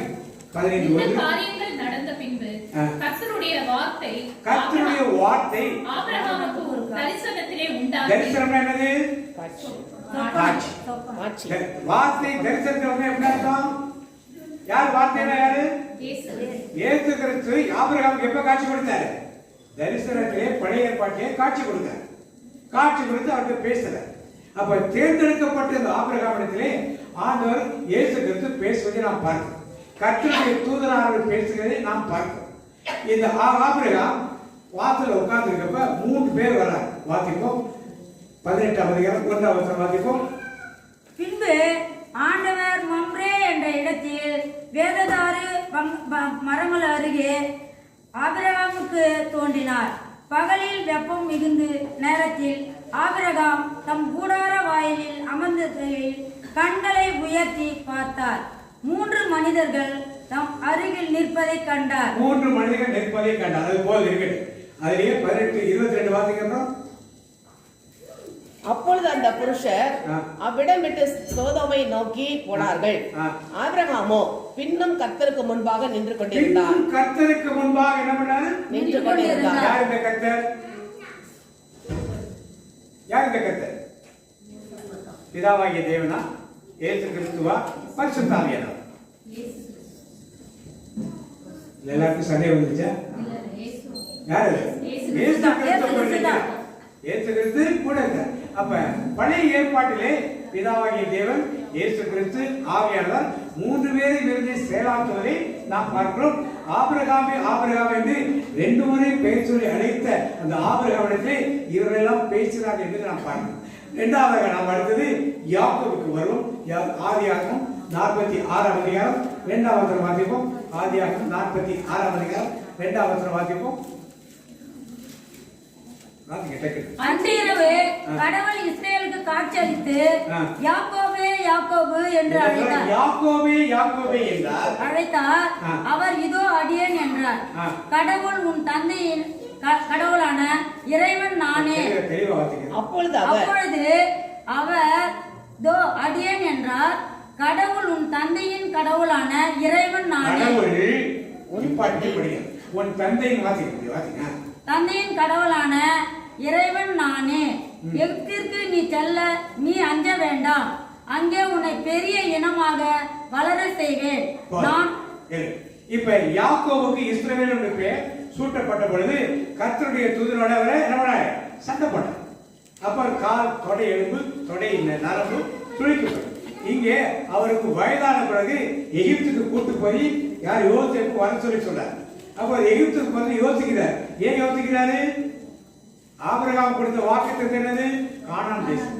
15. காரியங்கள் நடந்த பின்பு கர்த்தருடைய வார்த்தை ஆபிரகாமுக்கு ஒரு தரிசனத்திலே உண்டானது. தரிசனம் என்னது? காட்சி. வார்த்தை தரிசனத்துல வந்து எப்படி அர்த்தம்? யார் வார்த்தைனா யாரு? இயேசு கிறிஸ்து ஆபிரகாமுக்கு எப்ப காட்சி கொடுத்தாரு? தரிசனத்திலே பழைய ஏற்பாட்டிலே காட்சி கொடுத்தார். காட்சி கொடுத்து அவர்கிட்ட பேசுறார். அப்ப தேர்ந்தெடுக்கப்பட்ட இந்த ஆபிரகாமிடத்திலே ஆண்டவர் இயேசு கிறிஸ்து பேசுவதை நாம் பார்க்கிறோம். கர்த்தருடைய தூதனானவர் பேசுகிறதை நாம் பார்க்கிறோம். இந்த ஆபிரகாம் வாசல்ல உட்கார்ந்து இருக்கப்ப 3 பேர் வராங்க. வாசிப்போம் 18ஆம் அதிகாரம் 1ஆம் வசனம் வாசிப்போம். பின்பு ஆண்டவர் மம்ரே என்ற இடத்தில் வேததாரு மரங்கள் அருகே ஆபிரகாமுக்கு தோன்றினார். பகலில் வெப்பம் மிகுந்த நேரத்தில் ஆபிரகாம் தம் கூடார வாயிலில் அமர்ந்ததையில் கண்களை உயர்த்தி பார்த்தார். 3 மனிதர்கள் தம் அருகில் நிற்பதை கண்டார். 3 மனிதர்கள் நிற்பதை கண்டார். அது போல் இருக்கு. அதிலேயே 18-22 வாசிக்கிறோம். அப்பொழுது அந்த புருஷர் அவ்விடம் விட்டு சோதோமை நோக்கி போனார்கள். ஆபிரகாமோ பின்னும் கர்த்தருக்கு முன்பாக நின்று கொண்டிருந்தார். கர்த்தருக்கு முன்பாக என்ன பண்ணாரு? நின்று கொண்டிருந்தார். யார் இந்த கர்த்தர்? யார் இந்த கர்த்தர்? பிதாவாகிய தேவனா? இயேசு கிறிஸ்துவா? பரிசுத்த ஆவியானவரா? எல்லாருக்கும் சண்டை வந்துச்சா? யாரு? இயேசு கிறிஸ்து. இயேசு கிறிஸ்து கூட இருக்கார். அப்ப பழைய ஏற்பாட்டிலே பிதாவாகிய தேவன், இயேசு கிறிஸ்து, ஆவியானவர் 3 பேரை விருதி செயலாற்றுவதை நாம் பார்க்கிறோம். ஆபிரகாம் என்று 2 முறை பெயர் சொல்லி அழைத்த அந்த ஆபிரகாமிடத்திலே இவரெல்லாம் பேசுகிறார் என்று நாம் பார்க்கிறோம். 2வது நாம் அடுத்தது யாக்கோபுக்கு வருவோம். ஆதியாகமம் 46ஆம் அதிகாரம் 2ஆம் வசனம் வாசிப்போம். ஆதியாகமம் 46ஆம் அதிகாரம் 2ஆம் வசனம் வாசிப்போம். அன்றிரவு கடவுள் இஸ்ரவேலுக்கு காட்சியளித்து யாக்கோபே யாக்கோபு என்று அழைத்தார். யாக்கோபே யாக்கோபே என்றார். அழைத்தார். அவர் இதோ அடியேன் என்றார். கடவுள் உன் தந்தையின் கடவுளான இறைவன் நானே. அப்பொழுது அவர் இதோ அடியேன் என்றார். கடவுள் உன் தந்தையின் கடவுளான இறைவன் நானே. உன் தந்தையின் வாசிங்க. தந்தையின் கடவுளான இறைவன் நானே. எகிப்திற்கு நீ செல்ல நீ அஞ்ச வேண்டாம். அங்கே உன்னை பெரிய இனமாக வளர செய்வேன். நான் இப்ப யாக்கோபுக்கு இஸ்ரவேல் என்ற பெயர் சூட்டப்பட்ட பொழுது கர்த்தருடைய தூதனோட அவரை சண்டை போட்டார். அப்ப கால் தொடை எலும்பு தொடை நரம்பு துளிக்கப்படும். இங்கே அவருக்கு வயதான பிறகு எகிப்துக்கு கூட்டு போய் யார் யோசேப்பு வர சொல்லி சொல்றார். அப்ப எகிப்துக்கு வந்து யோசிக்கிறார். ஏன் யோசிக்கிறாரு? ஆபிரகாம் கொடுத்த வாக்குத்தத்தம் என்னது? கானான் தேசம்.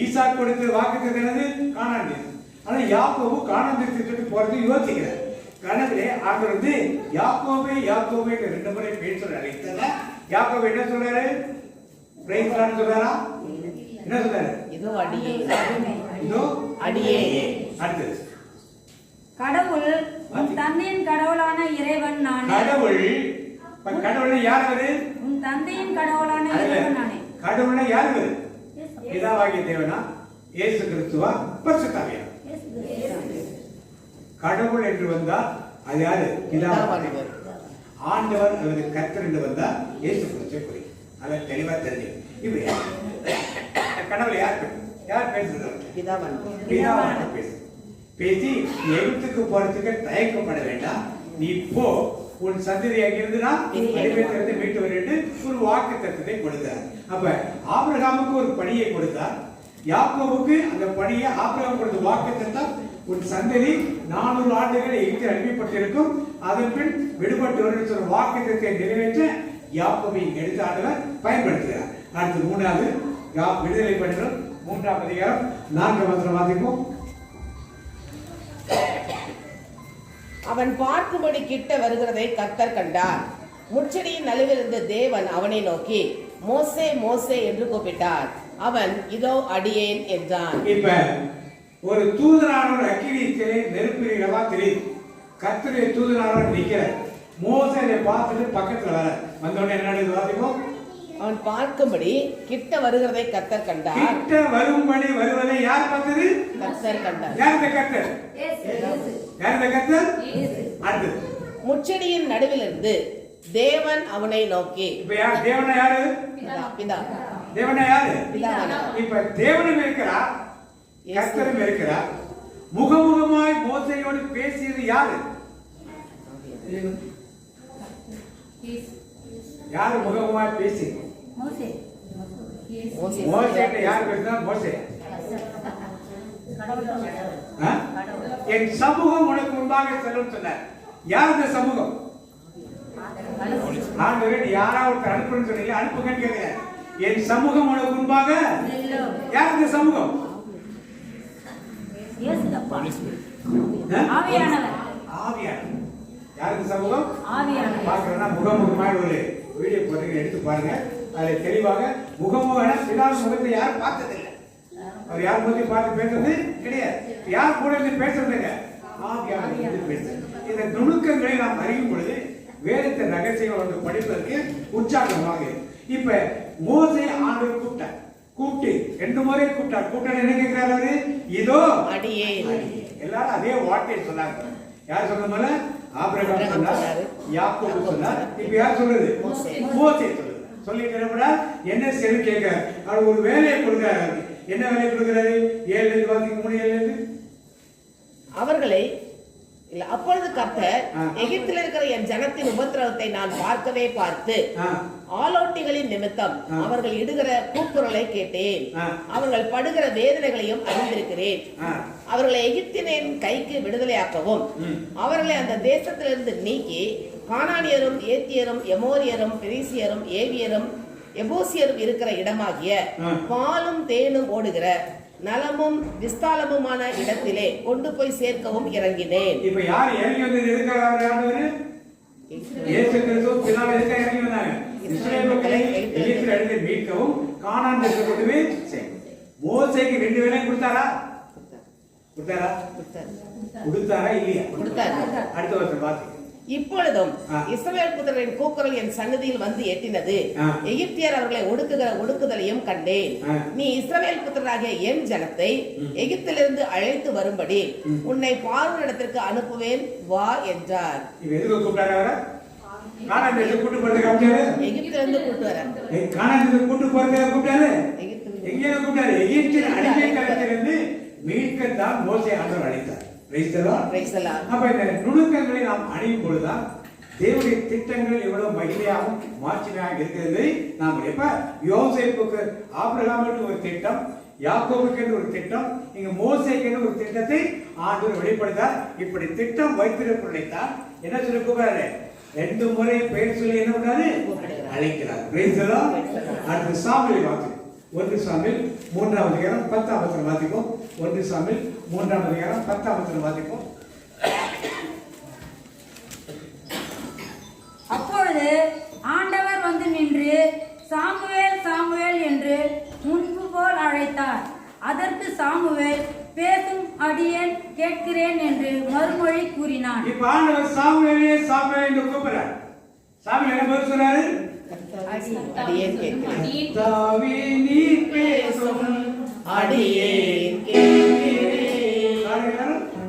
ஈசாக் கொடுத்த வாக்குத்தத்தம் என்னது? கானான் தேசம். ஆனா யாக்கோபு கானான் தேசத்துக்கு போறது யோசிக்கிறார். கனவிலே ஆண்டவர் வந்து யாக்கோபே யாக்கோபே 2 முறை பேர் சொல்லி அழைத்தார். யாக்கோபு என்ன சொல்றாரு? பிரைஸ் லார்ட் சொல்றாரா? என்ன சொல்றாரு? இதோ அடியே. இதோ அடியே. அடுத்து கடவுள் உன் தந்தையின் கடவுளான இறைவன் நானே. கடவுள் கடவுள்னா யார் அவரு? உன் தந்தையின் கடவுளான இறைவன் நானே. கடவுள்னா யார் அவரு? பிதாவாகிய தேவனா, இயேசு கிறிஸ்துவா, பரிசுத்த ஆவியா? கடவுள் என்று வந்தா அது யாரு? பிதாவானவர். ஆண்டவர் அல்லது கர்த்தர் என்று வந்தா இயேசு கிறிஸ்துவை குறிக்கும். அதை தெளிவா தெரிஞ்சு இப்ப கடவுள் யார் பேசுறது? பிதாவானவர் பேசி எகிப்துக்கு போறதுக்கு தயக்கப்பட வேண்டாம், நீ போ, உன் சந்ததியாக இருந்துனா அடிமைத்திலிருந்து மீட்டு வருட்டு ஒரு வாக்கு தத்துவத்தை கொடுத்தார். அப்ப ஆபிரகாமுக்கு ஒரு பணியை கொடுத்தார், யாக்கோபுக்கு அந்த பணியை ஆபிரகாம் கொடுத்த வாக்கு தத்தம், உன் சந்ததி 400 ஆண்டுகள் எகிப்தில் அடிமைப்பட்டிருக்கும், அதன் பின் விடுபட்டு வரும் சொல்ற வாக்கு தத்துவத்தை நிறைவேற்ற யாக்கோபை எடுத்து ஆண்டவர் பயன்படுத்துகிறார். அடுத்து 3வது விடுதலை பண்ணுறோம். 3ஆம் அதிகாரம் 4ஆம் வசனம் வாசிப்போம். அவன் பார்க்கும்படி கிட்ட வருகிறதை கர்த்தர் கண்டார். முச்சடியின் நடுவில் இருந்த தேவன் அவனை நோக்கி மோசே மோசே என்று கூப்பிட்டார். அவன் இதோ அடியேன் என்றான். இப்ப ஒரு தூதனானவர் அக்கினியிலே நெருப்பிலவா தெரியுது. கர்த்தருடைய தூதனானவர் நிக்கிறார். மோசே அதை பார்த்துட்டு பக்கத்துல வர வந்தோடனே என்ன நடக்குது வாசிப்போம். அவன் பார்க்கும்படி கிட்ட வருகிறதை கர்த்தர் கண்டார். கிட்ட வரும்படி வருவதை யார் பார்த்தது? கர்த்தர் கண்டார். யார் இந்த கர்த்தர்? யார் இந்த கர்த்தர்? அடுத்து முச்சடியின் நடுவில் இருந்து தேவன் அவனை நோக்கி. இப்ப யார் தேவனா? யாரு? பிதா. தேவனா யாரு? பிதா. இப்ப தேவனும் இருக்கிறார், கர்த்தரும் இருக்கிறார். முகமுகமாய் மோசேயோடு பேசியது யாரு? யாரு முகமுகமாய் பேசி? மோசே. மோசே யார் பேசினா? மோசே. என் சமூகம் உனக்கு முன்பாக செல்லும் சொன்னார். யார் இந்த சமூகம்? ஆண்டவரே யாராவது ஒருத்தர் அனுப்புன்னு சொன்னீங்க, அனுப்புங்கன்னு கேட்கிறேன். என் சமூகம் உனக்கு முன்பாக யார் இந்த சமூகம்? ஆவியானவர். ஆவியானவர். யார் இந்த சமூகம்? ஆவியானவர். பார்க்கறதுனா முகமுகமாய் ஒரு வீடியோ போட்டு எடுத்து பாருங்க. அதில் தெளிவாக முகமுகன பிதாவின் முகத்தை யாரும் பார்த்ததில்லை. அவர் யார் பத்தி பார்த்து பேசுறது கிடையாது. யார் கூட இருந்து பேசுறதுங்க? ஆவியானவர் பேசுறது. இந்த நுணுக்கங்களை நாம் அறியும் பொழுது வேதத்தை ரகசியம் வந்து படிப்பதற்கு உற்சாகமாக. இப்ப மோசே ஆண்டவர் கூப்பிட்டு 2 முறை கூப்பிட்டார். கூப்பிட்டு என்ன கேட்கிறார் அவரு? இதோ அடியேன். எல்லாரும் அதே வார்த்தையை சொன்னாங்க. யார் சொன்ன போல? ஆபிரகாம் சொன்னார், யாக்கோபு சொன்னார். இப்ப யார் சொல்றது? மோசே சொல்றது. சொல்லிட்டு என்ன செய்து கேட்கிறார். அவர் ஒரு வேலையை கொடுக்கிறார். என்ன வேலையை கொடுக்கிறாரு? 7:3 அவர்களை அப்பொழுது கர்த்தர் எகிப்தில் இருக்கிற என் ஜனத்தின் உபத்திரவத்தை நான் பார்த்து ஆலோட்டிகளின் நிமித்தம் அவர்கள் இடுகிற கூக்குரலை கேட்டேன். அவர்கள் படுகிற வேதனைகளையும் அறிந்திருக்கிறேன். அவர்களை எகிப்தினின் கைக்கு விடுதலையாக்கவும் அவர்களை அந்த தேசத்திலிருந்து நீக்கி கானானியரும் ஏத்தியரும் எமோரியரும் பெரிசியரும் ஏவியரும் எபூசியரும் இருக்கிற இடமாகிய பாலும் தேனும் ஓடுகிற நலமும் விஸ்தாலமுமான இடத்திலே கொண்டு போய் சேர்க்கவும் இறங்கினேன். இப்ப யார் இறங்கி வந்தது? எதுக்காக? இயேசு கிறிஸ்து பிதாவை எதுக்காக இறங்கி வந்தாங்க? இஸ்ரவேல் மக்களை எகிப்தில் இருந்து மீட்கவும் கானான் தேசத்துக்கு கொண்டு போய் சேர்க்கவும். மோசேக்கு 2 வேளையும் கொடுத்தாரா இல்லையா? அடுத்த வருஷம் பார்த்து. இப்பொழுதும் இஸ்ரவேல் புத்திரரின் கூக்குரல் என் சன்னதியில் வந்து எட்டினது. எகிப்தியர் அவர்களை ஒடுக்குதலையும் கண்டேன். நீ இஸ்ரவேல் புத்திரராகிய என் ஜனத்தை எகிப்திலிருந்து அழைத்து வரும்படி உன்னை பார்வோனிடத்திற்கு அனுப்புவேன், வா என்றார். எகிப்திலிருந்து கூட்டு வர மீட்கத்தான் மோசே ஆண்டவர் அழைத்தார். அப்ப இந்த நுணுக்கங்களை நாம் அணியும் பொழுதுதான் தேவனுடைய திட்டங்கள் எவ்வளவு மகிமையாகவும் மாட்சிமையாக இருக்கிறது. நாம் எப்ப யோசேப்புக்கு ஆபிரகாமுக்கு ஒரு திட்டம், யாக்கோபுக்கு ஒரு திட்டம், இங்க மோசேக்கு ஒரு திட்டத்தை ஆண்டவர் வெளிப்படுத்தார். இப்படி திட்டம் வைத்திருப்பதைத்தான் என்ன சொல்லி கூப்பிடாரு? 2 முறை பெயர் சொல்லி என்ன பண்ணாரு? அழைக்கிறார். அடுத்து சாமுவேலை வாசி. 1 சாமுவேல் 3ஆம் அதிகாரம் 10ஆம் வசனம் வாசிப்போம். 1 சாமுவேல் 3ஆம் அதிகாரம் 10ஆம் வசனம் வாசிப்போம். அப்பொழுது ஆண்டவர் வந்து நின்று சாமுவேல் சாமுவேல் என்று முன்பு போல் அழைத்தார். அதற்கு சாமுவேல் பேசும் அடியேன் கேட்கிறேன் என்று மறுமொழி கூறினான். இப்ப ஆண்டவர் சாமுவேலே சாமுவேல் என்று கூப்பிடுறார். சாமி என்ன பதில் சொன்னாரு? அடியேன் கேட்கிறேன். கர்த்தாவே நீர் பேசும் அடியேன் கேட்கிறேன்.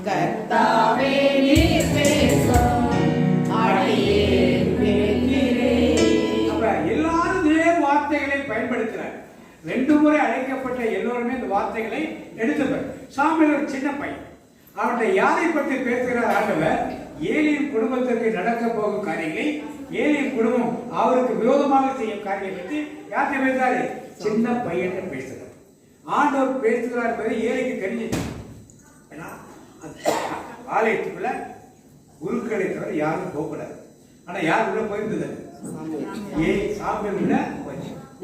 கர்த்தாவே நீர் பேசும் அடியேன் கேட்கிறேன். அப்ப எல்லாரும் இதே வார்த்தைகளை பயன்படுத்துறாங்க. 2 முறை அழைக்கப்பட்ட எல்லோருமே இந்த வார்த்தைகளை எடுத்துப்பார். சாமுவேல் ஒரு சின்ன பையன். அவருடைய யாரை பற்றி பேசுகிறார் ஆண்டவர்? ஏலியின் குடும்பத்திற்கு நடக்க போகும் காரியங்களை, ஏலியின் குடும்பம் அவருக்கு விரோதமாக செய்யும் காரியம் பற்றி யார்கிட்ட பேசுறாரு? சின்ன பையன் பேசுகிறார். ஆண்டவர் பேசுகிறார் என்பதை ஏலிக்கு தெரிஞ்சிச்சு. ஏன்னா ஆலயத்துக்குள்ள குருக்களை தவிர யாரும் போகக்கூடாது. ஆனா யார் உள்ள போயிருந்தது? சாமுவேல்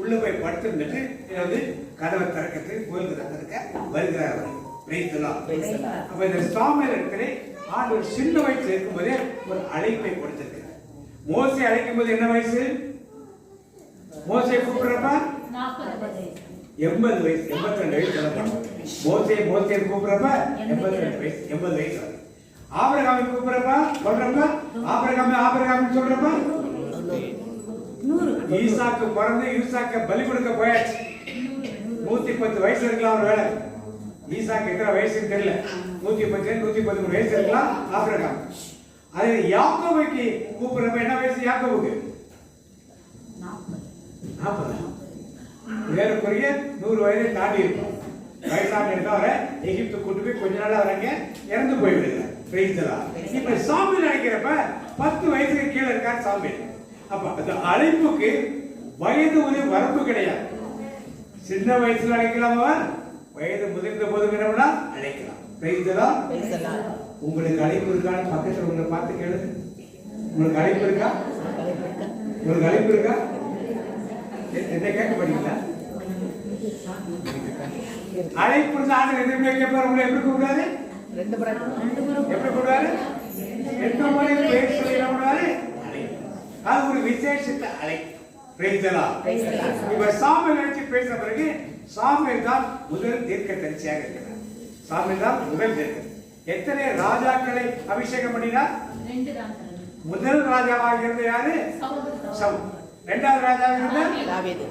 உள்ள போய் படுத்திருந்துட்டு ஏதாவது கதவை திறக்கிறதுக்கு கோயிலுக்கு வருகிறார். அப்ப இந்த சாமுவேல் இடத்துல ஆண்டவர் சின்ன வயசுல இருக்கும்போதே ஒரு அழைப்பை கொடுத்திருக்கிறார். மோசே அழைக்கும் போது என்ன வயசு? மோசே கூப்பிடுறப்ப 80 வயசு, 82 வயசு சொல்லப்படும். மோசே கூப்பிடுறப்ப 82 வயசு, 80 வயசு ஆகுது. ஆபிரகாமை கூப்பிடுறப்ப சொல்றப்ப ஆபிரகாம் சொல்றப்ப ஈசாக்கு பிறந்து ஈசாக்க பலி கொடுக்க போயாச்சு. 110 வயசு இருக்கலாம் ஒரு வேலை. ஈசாக்கு எத்தனை வயசுன்னு தெரியல. 110 113 வயசு இருக்கலாம் ஆபிரகாம். அது யாக்கோபுக்கு கூப்பிடுறப்ப என்ன வயசு? யாக்கோபுக்கு 40. வேறுக்குரிய 100 வயதை தாண்டி இருக்கும். வயசான இடத்துல அவரை எகிப்து கூட்டு போய் கொஞ்ச நாள் அவரங்க இறந்து போய்விடுகிறார். இப்ப சாமுவேல் அழைக்கிறப்ப 10 வயசுக்கு கீழே இருக்கார் சாமுவேல். அப்ப அந்த அழைப்புக்கு வயது ஒரு வரம்பு கிடையாது. சின்ன வயசுல அழைக்கலாம், வயது முதிர்ந்த போது அழைக்கலாம். உங்களுக்கு அழைப்பு இருக்கான்னு பக்கத்துல உங்களை பார்த்து கேளுங்க. உங்களுக்கு அழைப்பு இருக்கா? உங்களுக்கு அழைப்பு இருக்கா? என்ன கேட்க மாட்டீங்களா? அழைப்பு இருந்தா ஆண்டு எதிர்ப்பு கேட்பாரு. உங்களை எப்படி கூப்பிடாரு? எப்படி கூப்பிடாரு? 2 முறை பேர் சொல்லி என்ன பண்ணுவாரு? அது ஒரு விசேஷத்தை அழைப்பு. இப்ப சாமுவேல் நினைச்சு பேச பிறகு சாமுவேல் தான் முதல் தீர்க்கதரிசியாக இருக்கிறார். சாமுவேல் தான் முதல் தீர்க்க. எத்தனை ராஜாக்களை அபிஷேகம் பண்ணினார்? 2 தான். முதல் ராஜாவாக இருந்த யாரு? சவுல். 2வது ராஜாவாக இருந்த தாவீது.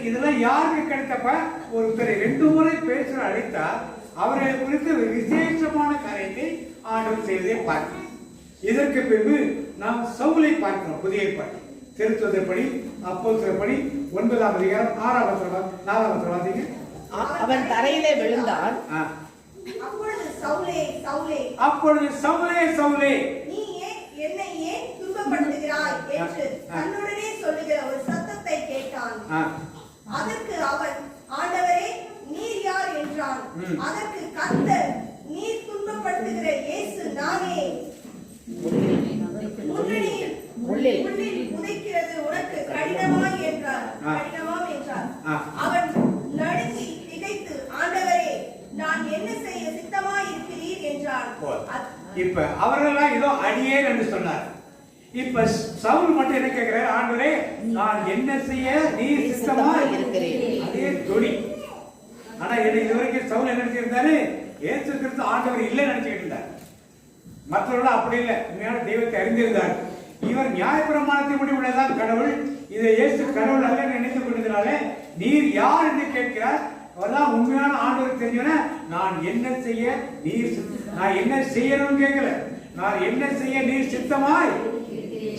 இதெல்லாம் யாருக்கு கிடைத்தப்ப ஒருத்தரை 2 முறை பேச அழைத்தார். அவர்களை குறித்து விசேஷமான காரியத்தை ஆண்டவர் செய்வதை பார்க்கிறோம். இதற்கு பின்பு நாம் சவுலை பார்க்கிறோம். புதிய ஏற்பாடு திருத்துவதற்படி அப்போஸ்தலர்படி 9ஆம் அதிகாரம் 6ஆம் வசனம் 4ஆம் வசனம் வாசிங்க. அவன் தரையிலே விழுந்தான். அப்பொழுது சவுலே நீ என்னை ஏன் துன்பப்படுத்துகிறாய் என்று தன்னுடனே சொல்லுகிற ஒரு சத்தத்தை கேட்டான். அதற்கு அவன், ஆண்டவரே நீர் யார் என்றான். அதற்கு கர்த்தர், நீர் துன்பப்படுத்துகிற இயேசு நானே. முள்ளில் புதைக்கிறது உனக்கு கடினமாம் என்றார். அவன் நடுங்கி திகைத்து, ஆண்டவரே நான் என்ன செய்ய சித்தமாய் இருக்கிறீர் என்றான். இப்ப அவர்களெல்லாம் ஏதோ அடியேன் என்று சொன்னார். இப்ப சவுல் மட்டும் என்ன கேட்கிறார்? ஆண்டவரே நான் என்ன செய்ய நீர் சித்தமாய் இருக்கிறீர். அதே தொடி. ஆனா இதுவரைக்கும் சவுல் என்ன நினைச்சிருந்தாரு? இயேசு கிறிஸ்து ஆண்டவர் இல்லை நினைச்சுக்கிட்டு இருந்தார். மற்றவர்கள் அப்படி இல்லை, உண்மையான தெய்வத்தை அறிந்திருந்தார். இவர் நியாயப்பிரமாணத்தை முடிவுள்ளதான் கடவுள், இதை இயேசு கடவுள் அல்ல நினைத்துக் கொண்டதினாலே நீர் யார் என்று கேட்கிறார். அவர்தான் உண்மையான ஆண்டவர் தெரிஞ்சவன. நான் என்ன செய்ய நீர், நான் என்ன செய்யணும்னு கேட்கல, நான் என்ன செய்ய நீர் சித்தமாய்.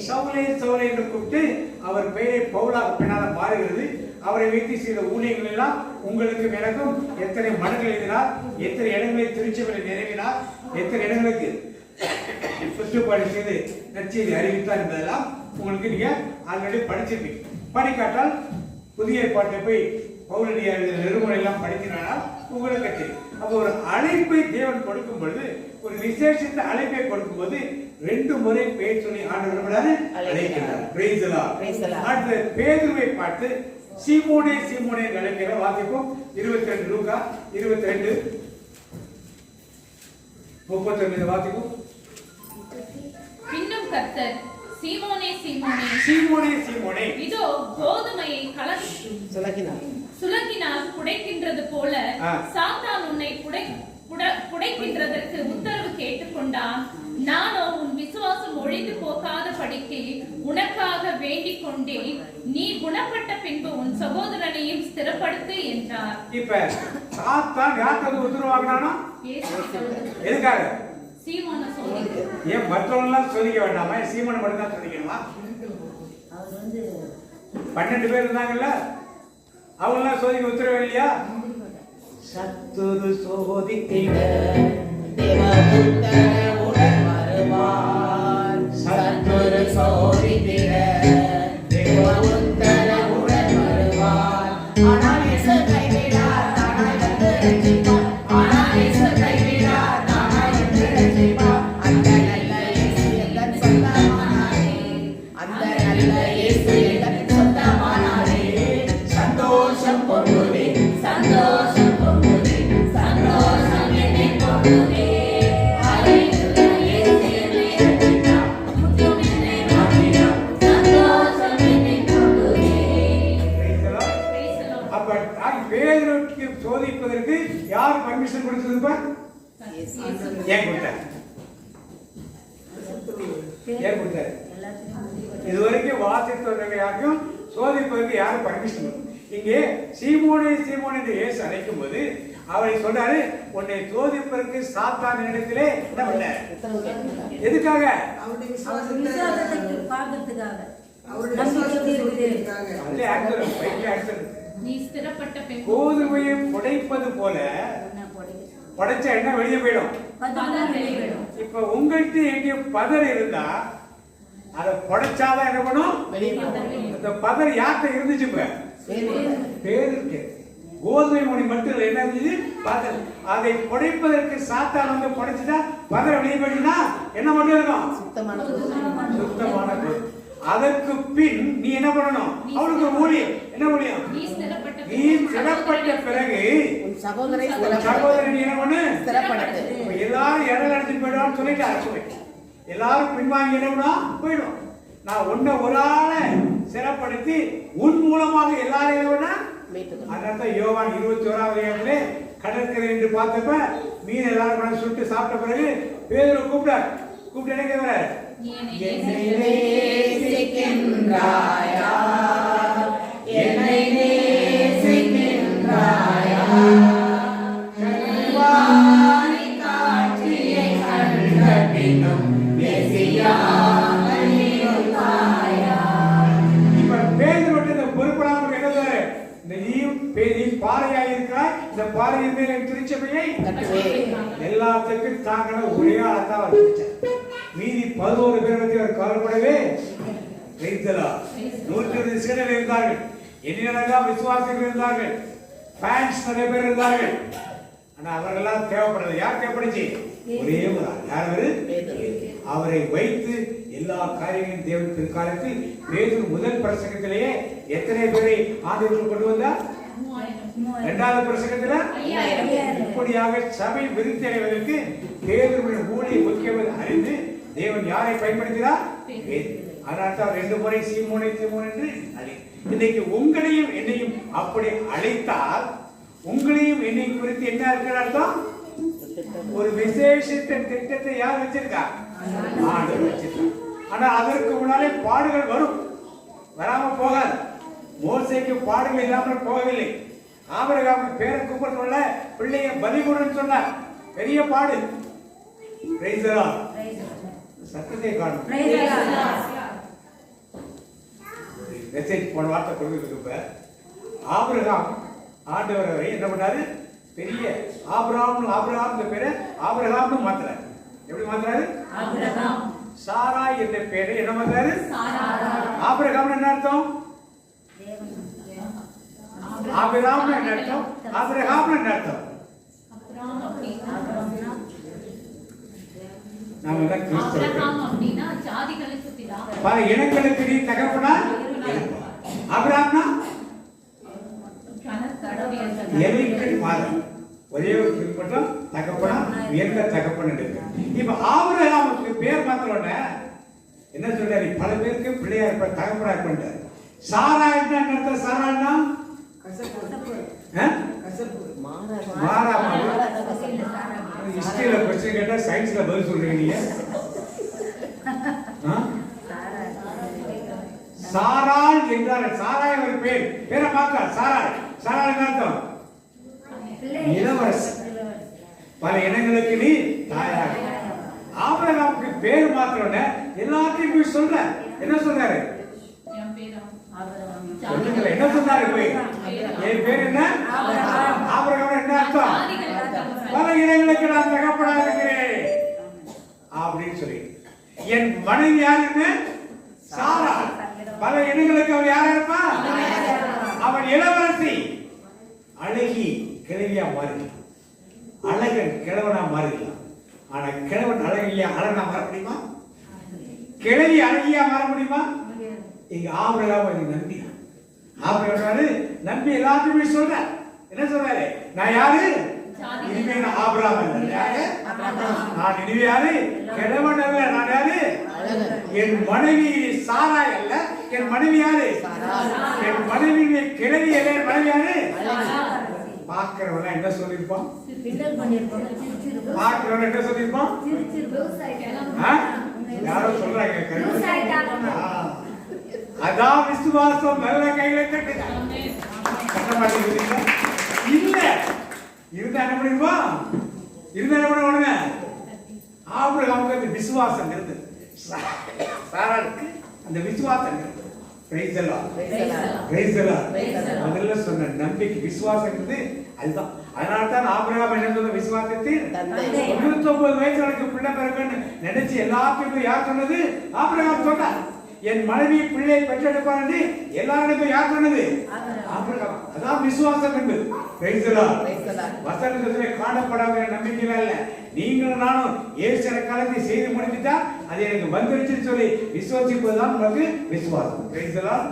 சவுலே சவுலே என்று கூப்பிட்டு அவர் பெயரை பவுலாக பின்னால மாறுகிறது. அவரை வைத்து செய்த ஊழியர்கள் எல்லாம் உங்களுக்கு எனக்கும் எத்தனை மடங்கள் எழுதினார், எத்தனை இடங்களை திருச்சபையை நிறைவினார், எத்தனை இடங்களுக்கு சுற்றுப்பாடு செய்து நற்செய்தி அறிவித்தார் என்பதெல்லாம் உங்களுக்கு நீங்க ஆல்ரெடி படிச்சிருப்பீங்க. படிக்காட்டால் புதிய ஏற்பாட்டை போய் பவுலடிய நிறுவனம் எல்லாம் படிக்கிறானால் உங்களுக்கு தெரியும். அப்போ ஒரு அழைப்பை தேவன் கொடுக்கும் பொழுது, ஒரு விசேஷத்தை அழைப்பை கொடுக்கும் போது 2 முறை பேர் சொல்லி ஆண்டவர் அழைக்கிறார். அடுத்து பேதுருவை பார்த்து சீமோனே சீமோனே அழைக்கிற வாசிப்போம். 22 லூக்கா 22:39 வாசிப்போம். பின்னும் கர்த்தர், சீமோனே சீமோனே சீமோனே சீமோனே, இதோ கோதுமையை சுலக்கினால் புடைக்கின்றது போல சாத்தான் உன்னை புடைக்கின்றதற்கு உத்தரவு கேட்டுக்கொண்டான். நானோ உன் விசுவாசம் ஒழிந்து போகாத படிக்கு உனக்காக வேண்டிக் கொண்டேன். நீ குணப்பட்ட பின்பு உன் சகோதரனையும் ஸ்திரப்படுத்து என்றார். இப்ப சாத்தான் யாருக்கு உத்தரவாகினானா? எதுக்காக? சீமோன சோதிக்க. ஏன் மற்றவங்களாம் சோதிக்க வேண்டாமா? சீமோனை மட்டும் தான் சோதிக்கணுமா? 12 பேர் இருந்தாங்கல்ல, அவங்களாம் சோதிக்க உத்தரவு இல்லையா? சத்துரு சோதித்திட தேவபுத்திரனுடன் வருவார். சத்துரு சோதித்திட தேவபுத்திரனுடன் வருவார். ஆனால் இயேசு கைவிடார், தானாய் வந்து ரட்சிப்பார். ஆனால் இயேசு கைவிடார், தானாய் வந்து ரட்சிப்பார். அந்த நல்ல இயேசு எங்கள் சொந்தமானாரே, அந்த நல்ல இயேசு எங்கள் சொந்தமானாரே. சந்தோஷம் பொங்குதே, சந்தோஷம் பொங்குதே, சந்தோஷம் என்னை பொங்குதே. பேதுருவுக்கு சோதிப்பதற்கு யார் பர்மிஷன் கொடுத்ததுப்பா? ஏன் கொடுத்தார்? ஏன் கொடுத்தார்? இதுவரைக்கும் வாசித்தவர்களையாக்கும் சோதிப்பதற்கு யார் பர்மிஷன்? இங்கே சீமோனே சீமோன் என்று இயேசு அழைக்கும் போது அவரை சொல்றாரு, உன்னை சோதிப்பதற்கு சாத்தான் இடத்திலே என்ன பண்ண? எதுக்காக? கோதுமையை புடைப்பது போல படைச்ச எண்ணெய் வெளியே போயிடும். இப்ப உங்கள்கிட்ட எங்க பதர் இருந்தா அதை படைச்சாதான் என்ன பண்ணும்? அந்த பதர் யார்கிட்ட இருந்துச்சு? இப்ப பேருக்கு கோதுமை மணி மட்டும் என்ன இருந்துச்சு? பதர். அதை புடைப்பதற்கு சாத்தான் வந்து புடைச்சுட்டா பதர் வெளியே போயிடுச்சுன்னா என்ன மட்டும் இருக்கும்? சுத்தமான கோதுமை. அதற்கு பின் நீ என்ன பண்ணணும்? அவனுக்கு ஊழியம் என்ன ஊழியம்? நீ ஸ்திரப்பட்ட பிறகு சகோதரன் என்ன பண்ணு? எல்லாரும் இடம் அடைஞ்சு போயிடுவான்னு சொல்லிட்டு அழைச்சு எல்லாரும் பின்வாங்கி என்ன போயிடும். நான் உன்னை ஒரு ஆளை சிறப்படுத்தி உன் மூலமாக எல்லாரும் அதனால யோவான் 21 கடற்கரை என்று பார்த்தப்ப மீன் எல்லாரும் சுட்டு சாப்பிட்ட பிறகு பேதுரு கூப்பிட்டார். கூப்பிட்டு என்ன கேட்கிறார்? என்னை நேசிக்கின்றாயா? என்னை நேசிக்கின்றாயா? கல்வாரி காட்சியை கண்ட பின்னும் நேசியாமல் இருந்தாயா? இப்ப பேதுருவுக்கு இந்த பொறுப்பெல்லாம் என்னது? நீ பாறையாய் இருக்கிறாய், இந்த பாறையின் மேல் திருச்சபையை எல்லாத்துக்கும் தாங்கள ஒரே ஆளத்தான் வச்சிருச்சார். மீதி 11 பேரை பற்றி அவர் கவலைப்படவே 120 சீடர்கள் இருந்தார்கள், எண்ணிலடங்கா விசுவாசிகள் இருந்தார்கள், ஃபேன்ஸ் நிறைய பேர் இருந்தார்கள். ஆனா அவர்களெல்லாம் தேவைப்படல. யார் தேவைப்படுச்சு? ஒரே ஒரு ஆள். யார்? அவரை வைத்து எல்லா காரியங்களையும் தேவன் பிற்காலத்தில் பேதுரு முதல் பிரசங்கத்திலேயே எத்தனை பேரை ஆண்டவருக்கு கொண்டு வந்தார்? 2வது பிரசங்கத்தில் 5000. இப்படியாக சபை விருத்தி அடைவதற்கு பேதுருவின் ஊழியம் முக்கியம் அறிந்து தேவன் யாரை பயன்படுத்தினார்? அதனால்தான் 2 முறை சீமோனை சீமோன் என்று இன்னைக்கு உங்களையும் என்னையும் அப்படி அழைத்தால் உங்களையும் என்னையும் குறித்து என்ன இருக்கிற அர்த்தம்? ஒரு விசேஷித்த திட்டத்தை யார் வச்சிருக்கா? ஆண்டவர் வச்சிருக்கார். ஆனா அதற்கு முன்னாலே பாடுகள் வரும், வராம போகாது. மோசேக்கு பாடுகள் இல்லாமல் போகவில்லை. ஆபிரகாம் பேரை கூப்பிட பிள்ளைய பலி கொடுன்னு சொன்னார். பெரிய பாடு. சத்தத்தை காணும். மெசேஜ் போன வார்த்தை கொடுக்க ஆபிரகாம் ஆண்டவர் அவரை என்ன பண்ணாரு? பெரிய ஆபிரகாம் பேரை ஆபிரகாம்னு மாத்துறாரு. எப்படி மாத்துறாரு? சாரா என்ற பேரை என்ன மாத்துறாரு? ஆபிரகாம் என்ன அர்த்தம்? ஆபிரகாம் என்ன அர்த்தம்? ஆபிரகாம் என்ன அர்த்தம்? நாம தான் கிறிஸ்தவர்கள். பல இனங்களுக்கு நீ தகப்பனா? ஆபிரகாம்னா எலிக்கல் மாதம் ஒரே ஒரு மட்டும் தகப்பனா உயர்ந்த தகப்பன் இருக்கு. இப்ப ஆபிரகாமுக்கு பேர் மாத்திரோட என்ன சொல்றாரு? பல பேருக்கு பிள்ளையா இருப்ப தகப்பனா இருப்பாரு. சாரா என்ன அர்த்தம்? சாரான்னா மாறா. ஹிஸ்டரியில கொஸ்டின் கேட்டா சயின்ஸ்ல பதில் சொல்றீங்க நீங்க. சாராள் என்றார். சாராய் ஒரு பேரை பார்க்க சாராள். சாராள் என்ன அர்த்தம்? இளவரசி. பல இனங்களுக்கு நீ தாயாக. ஆபிரகாமுக்கு பேர் மாத்திரம்னு எல்லாத்தையும் போய் சொல்ற. என்ன சொல்றாரு? சொல்லுங்களேன், என்ன சொன்னாரு போய்? என் பேர் என்ன? ஆபிரகாம். என்ன அர்த்தம்? பல இனங்களுக்கு நான் தகப்பனாக இருக்கிறேன் அப்படின்னு சொல்லி. என் மனைவி யாருன்னு? சாராள். பல இனங்களுக்கு அவள் யாரா இருப்பா? அவள் இளவரசி. அழகி கிழவியா மாறிக்கலாம், அழகன் கிழவனா மாறிக்கலாம். ஆனா கிழவன் அழகியா அழகனா மாற முடியுமா? கிழவி அழகியா மாற முடியுமா? இங்க ஆபிரகாம் நம்பி, ஆபிரகாம் நம்பி எல்லாத்தையுமே சொல்ற. என்ன சொல்றாரு? நான் யாரு? இனிமே நான் ஆபிரகாம் அல்ல. யாரு? நான் இனிமே யாரு? கிழவன் அல்ல. நான் யாரு? என் மனைவி சாராய் அல்ல. என் மனைவி யாரு? என் மனைவி கிழவி அல்ல. என் மனைவி யாரு? பார்க்கிறவன் என்ன சொல்லிருப்பான்? பார்க்கிறவன் என்ன சொல்லிருப்பான்? யாரோ சொல்றாங்க. அதான் விசுவாசம். நல்ல கையில கட்டுங்க. கட்ட மாட்டேங்கிறீங்க. இல்ல இருந்தா என்ன பண்ணிருப்பா? இருந்தா என்ன பண்ணுவானுங்க? ஆபிரகாமுக்கு அந்த விசுவாசம் இருந்தது, சாராளுக்கு அந்த விசுவாசம் இருந்தது. Praise the Lord. Praise the Lord. முதல்ல சொன்ன நம்பிக்கை விசுவாசம் இருந்து அதுதான். அதனால தான் ஆபிரகாம் என்ன சொன்ன? விசுவாசத்தில் 99 வயசு எனக்கு பிள்ளை பிறக்குன்னு நினைச்சு எல்லாத்துக்கும் யார் சொன்னது? ஆபிரகாம் சொன்னார். என் மனைவி பிள்ளை பெற்றெடுப்பார் என்று எல்லாருக்கும் யார் சொன்னது? ஆபிரகாம். அதான் விசுவாசம் என்பது. Praise the Lord. வசனத்திலே காணப்படாத நம்பிக்கை இல்ல. நீங்களும் நானும் ஏற்ற காலத்தை செய்து முடிச்சுட்டா அது எனக்கு வந்துருச்சுன்னு சொல்லி விசுவாசிப்பதுதான் நமக்கு விசுவாசம். Praise the Lord.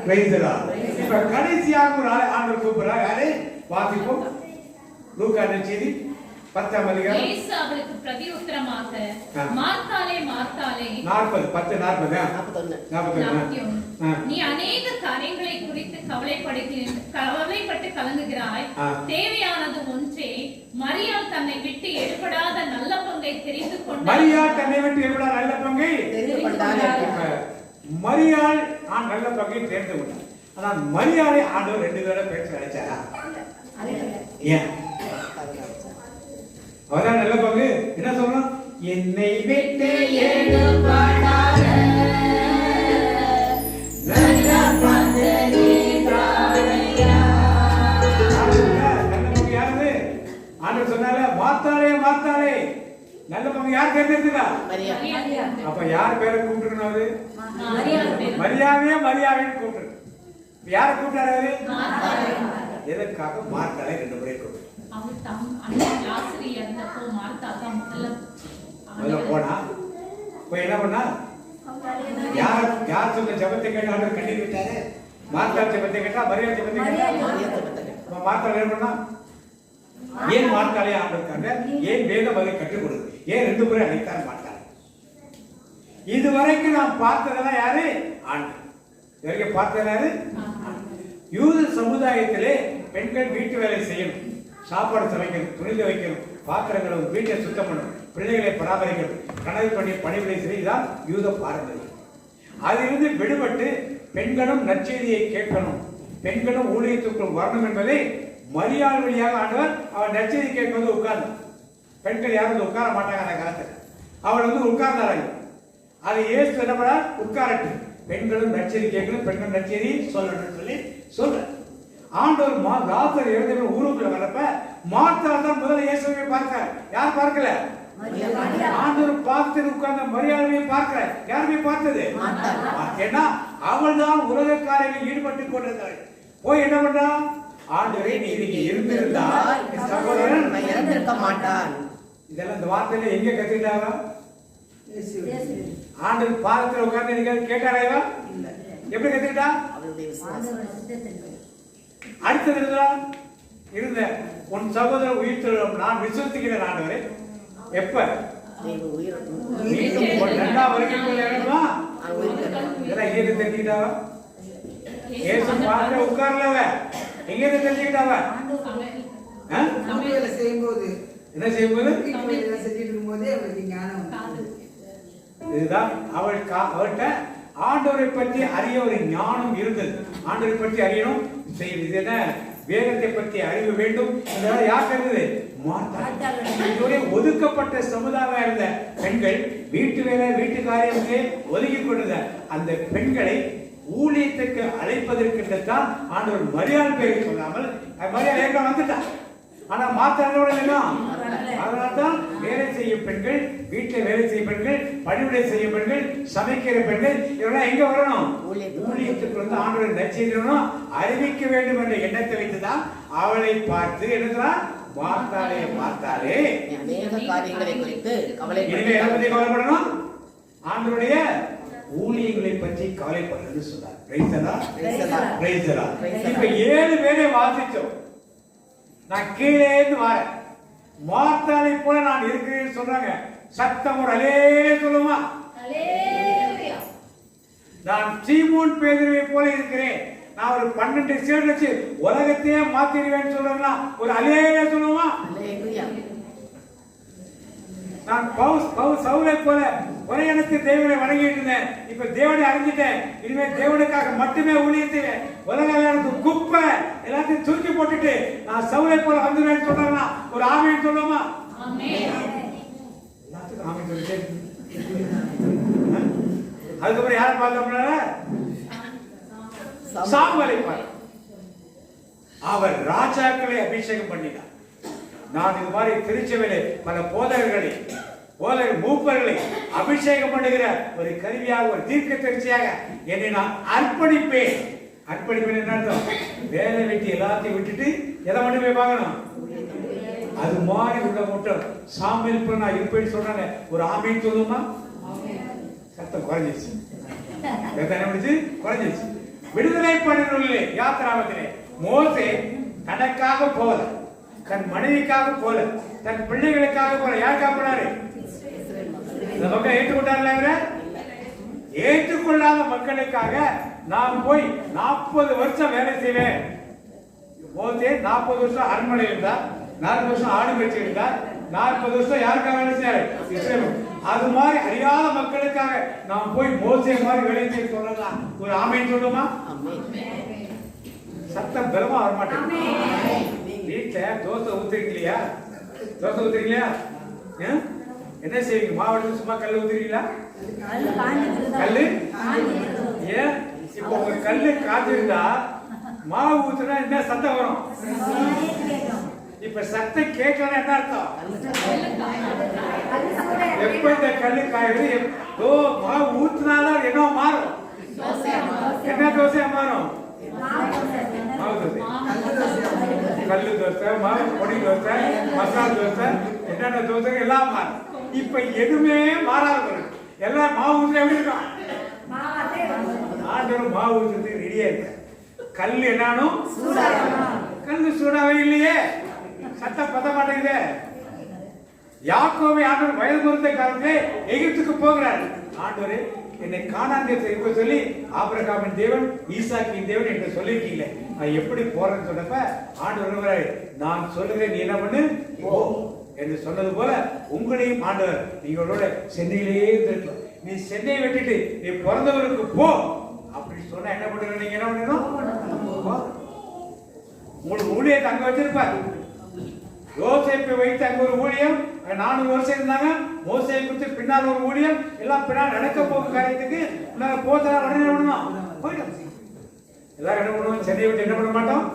Praise the Lord. இப்ப கடைசியாக ஒரு ஆண்டவர் கூப்பிடுறார். யாரு? வாசிப்போம். லூக்கா நற்செய்தி 10ஆம் அதிகாரம். இயேசு அவளுக்கு பிரதியுத்தரமாக, மார்த்தாளே மார்த்தாளே, 41 நீ அநேக காரியங்களை குறித்து கவலைப்பட்டு கலங்குகிறாய். தேவையானது ஒன்றே. மரியாள் தன்னை விட்டு எடுபடாத நல்ல பங்கை தெரிந்து கொண்டாள். மரியாள் தன்னை விட்டு எடுபடாத நல்ல பங்கை தெரிந்து கொண்டாள். மரியாள் நல்ல பங்கை தெரிந்து கொண்டாள். ஆனா மரியாளை ஆண்டவர் 2 தடவை பேச நினைச்சாரா? ஏன்? அவதான் நல்ல பங்கு. என்ன சொல்லணும்? என்னை விட்டு எடுபடாத நல்ல பங்கு நீதானையா. நல்ல பங்கு யாரு? ஆண்டவர் சொன்னால மாத்தாளே மாத்தாளே. நல்ல பங்கு யார் தெரிஞ்சிருக்கா? மரியாள். அப்ப யார் பேரை கூப்பிட்டுக்கணும்? அவரு மரியாதையே மரியாதைன்னு கூப்பிட்டு. யாரை கூப்பிட்டாரு? எதற்காக? மார்த்தாளை 2 முறை கூப்பிட்டு. போனா போய் என்ன பண்ணா? யார் சொன்ன ஜபத்தை கேட்டு ஆண்டவர் கண்ணீர் விட்டாரு? மார்த்தாள் ஜபத்தை கேட்டா? மரியாள் ஜபத்தை கேட்டா? மார்த்தாள் என்ன பண்ணா? ஏன் மார்த்தாளே ஆண்டவருக்காக ஏன் வேதம் அதை கற்றுக் கொடுது? ஏன் 2 முறை அழைத்தார் மார்த்தாள்? இதுவரைக்கும் நாம் பார்த்ததெல்லாம் யாரு? ஆண்டவர். இதுவரைக்கும் பார்த்தது யாரு? யூத சமுதாயத்திலே பெண்கள் வீட்டு வேலை செய்யணும், சாப்பாடு சமைக்கணும், துணி துவைக்கணும், பாத்திரங்களை வீட்டை சுத்தம் பண்ணணும், பிள்ளைகளை பராமரிக்கணும், கனவு பண்ணி பணிவிடை செய்தால் யூத பாரம்பரியம். அதிலிருந்து விடுபட்டு பெண்களும் நற்செய்தியை கேட்கணும், பெண்களும் ஊழியத்துக்குள் வரணும் என்பதை மரியாள் வழியாக ஆண்டவர் அவன் நற்செய்தி கேட்பது உட்கார்ந்து. பெண்கள் யாரும் உட்கார மாட்டாங்க அந்த காலத்தில். அவள் உட்கார்ந்தார்கள். அதை இயேசு என்ன பண்ணார்? உட்காரட்டு, பெண்களும் நற்செய்தி கேட்கணும், பெண்கள் நற்செய்தி சொல்லணும்னு சொல்லி சொல்ற. ஆண்டவர் லாசர் இறந்த ஊருக்குள்ள வரப்ப மார்த்தாள் தான் முதல்ல இயேசுவை பார்க்கிறார். யார் பார்க்கல? ஆண்டவர் பார்த்து உட்கார்ந்த மரியாதையை பார்க்கிற. யாருமே பார்த்தது? ஏன்னா அவள் தான் உலக காரியங்களில் ஈடுபட்டு கொண்டிருந்தாள். போய் என்ன பண்றா? ஆண்டவரே நீ இன்னைக்கு இருந்திருந்தா சகோதரன் இறந்திருக்க மாட்டான். இதெல்லாம் இந்த வார்த்தையில எங்க கத்துக்கிட்டாங்க? ஆண்டவர் பாதத்தில் உட்கார்ந்து நீங்க கேட்டாரா? எப்படி கத்துக்கிட்டா? அடுத்தது இருந்த உன் சகோதரர் உயிர் நான் விசுவசிக்கிறேன் ஆண்டவரே. எப்ப? மீண்டும் 2ஆம் வருகைக்குள்ள இறங்குமா? இதெல்லாம் எங்க தெரிஞ்சுக்கிட்டாவ? இயேசு பாதத்துல உட்கார்லவ எங்க தெரிஞ்சுக்கிட்டாவ? சமையல செய்யும்போது என்ன செய்யும்போது? செஞ்சுட்டு இருக்கும்போதே அவளுக்கு ஞானம். இதுதான் அவள்கிட்ட ஆண்டவரை பற்றி அறிய ஒரு ஞானம் இருந்தது. ஆண்டவரை பற்றி அறியணும் செய்யுது. இது என்ன? வேதத்தை பற்றி அறிவு வேண்டும். இதெல்லாம் யார் இருந்தது? இதுவரை ஒதுக்கப்பட்ட சமுதாயம் இருந்த பெண்கள் வீட்டு வேலை வீட்டு காரியத்தை ஒதுக்கி கொண்டத அந்த பெண்களை ஊழியத்துக்கு அழைப்பதற்கு தான் ஆண்டவர் மரியாதை பேரை சொல்லாமல் மரியாதை ஏற்க வந்துட்டான். ஆனா மாத்திரோட அதனால்தான் வேலை செய்யும் பெண்கள், வீட்டில் வேலை செய்யும் பெண்கள், பணிவிடை செய்யும் பெண்கள், சமைக்கிற பெண்கள் இவெல்லாம் எங்க வரணும்? ஊழியத்துக்கு வந்து ஆண்டவர் நற்செய்தியும் அறிவிக்க வேண்டும் என்ற எண்ணத்தை வைத்துதான் அவளை பார்த்து என்னதான் பார்த்தாலே அநேக காரியங்களை குறித்து கவலைப்படணும். ஆண்டவருடைய ஊழியங்களை பற்றி கவலைப்படுறது சொன்னார். இப்ப 7 பேரை வாசிச்சோம். நான் கீழே இருந்து வரேன். மார்த்தாளை போல நான் இருக்கிறேன்னு சொல்றாங்க. சத்தம் ஒரு அலே சொல்லுமா? நான் சீமோன் பேதுருவை போல இருக்கிறேன். நான் ஒரு 12 சீடர் வச்சு உலகத்தையே மாத்திடுவேன்னு சொல்றாங்களா? ஒரு அலேயா சொல்லுமா? நான் சவுலை போல ஒரே இடத்தில் தேவனை வணங்கிட்டு இருந்தேன். இப்ப தேவனை அறிஞ்சிட்டேன். இனிமேல் தேவனுக்காக மட்டுமே ஊழியத்துவேன். உலக எனக்கு குப்பை எல்லாத்தையும் தூக்கி போட்டுட்டு நான் சவுலை போல வந்துடுவேன்னு சொல்றாங்களா? ஒரு ஆமேன்னு சொல்லுமா? எல்லாத்துக்கும் ஆமேன் சொல்லிட்டு அதுக்கப்புறம் யாரை பார்த்தோம்னா சாமுவேலை பார்த்த. அவர் ராஜாக்களை அபிஷேகம் பண்ணினார். நான் இது மாதிரி திருச்சபையிலே பல போதகர்களை மூப்பர்களை அபிஷேகம் பண்ணுகிற ஒரு கருவியாக, ஒரு தீர்க்க தரிசியாக என்னை நான் அர்ப்பணிப்பேன். அர்ப்பணிப்பேன் என்ன அர்த்தம்? வேலை வெட்டி எல்லாத்தையும் விட்டுட்டு எதை மட்டுமே பார்க்கணும்? அது மாதிரி உள்ள மட்டும் சாமியில் நான் இருப்பேன்னு சொல்றாங்க. ஒரு ஆமீன் சொல்லுமா? சத்தம் குறைஞ்சிச்சு. குறைஞ்சிச்சு. விடுதலை பண்ணினுள்ளே யாத்திராமத்திலே மோசே தனக்காக போல, தன் மனைவிக்காக போல, தன் பிள்ளைகளுக்காக போல. யாருக்காக போனாரு? இந்த மக்கள் ஏற்றுக்கொண்டார்களா? ஏற்றுக்கொள்ளாத மக்களுக்காக நான் போய் 40 வருஷம் வேலை செய்வேன். மோசே 40 வருஷம் அரண்மனை இருந்தார், 40 வருஷம் ஆடு மேய்ச்சி இருந்தார், 40 வருஷம் யாருக்காக வேலை செய்யாரு? இஸ்ரேல். அது மாதிரி அறியாத மக்களுக்காக நாம் போய் மோசே மாதிரி வேலை செய்ய சொல்லலாம். ஒரு ஆமேன் சொல்லுமா? சத்தம் பலமா வரமாட்டேன். வீட்டுல தோசை ஊத்துறீங்களா? தோசை ஊத்துறீங்களா? என்ன செய்வீங்க? மாவட்டத்தில் சும்மா கல்லு ஊத்துறீங்களா? கல்லு ஏன்? இப்ப உங்க கல்லு காய்ச்சிருந்தா மாவு ஊத்துனா என்ன சத்தம் வரும்? இப்ப சத்தம் கேட்கலாம் என்ன அர்த்தம்? எப்ப இந்த கல்லு காயுது மாவு ஊத்துனாதான் என்ன மாறும்? என்ன தோசையா மாறும்? மாவு தோசை, கல்லு தோசை, மாவு பொடி தோசை, மசாலா தோசை, என்னென்ன தோசை எல்லாம் மாறும். இப்ப எதுவுமே மாறாது. எல்லாம் மாவு ஊத்துல எப்படி இருக்கும்? ஆண்டவர் மாவு ஊத்துறதுக்கு ரெடியா இருக்க. கல்லு என்னாலும் கல்லு சூடாவே இல்லையே, சத்தம் பத்த மாட்டேங்குது. யாக்கோபை ஆண்டவர் வயது முறிந்த காலத்திலே எகிப்துக்கு போகிறார். ஆண்டவரே என்னை கானான் தேசம் இருக்க சொல்லி ஆபிரகாமின் தேவன் ஈசாக்கின் தேவன் என்று சொல்லிருக்கீங்களே, நான் எப்படி போறேன்னு சொன்னப்ப ஆண்டவர் நான் சொல்லுகிறேன் நீ என்ன பண்ணு போ என்று சொன்னது போல உங்களையும் ஆண்டவர் நீங்களோட சென்னையிலேயே இருந்திருக்கலாம். நீ சென்னையை விட்டுட்டு நீ பிறந்தவருக்கு போ அப்படி சொன்னா என்ன பண்ணுங்க? நீங்க என்ன பண்ணணும்? உங்களுக்கு ஊழியத்தை அங்க வச்சிருப்பார். யோசேப்பை வைத்து அங்க ஒரு ஊழியம் 400 வருஷம் இருந்தாங்க. மோசேயை குறித்து பின்னால் ஒரு ஊழியம், எல்லாம் பின்னால் நடக்க போகும் காரியத்துக்கு போதா உடனே விடணும் போயிடும். எல்லாரும் என்ன பண்ணுவோம்? சென்னையை விட்டு என்ன பண்ண மாட்டோம்?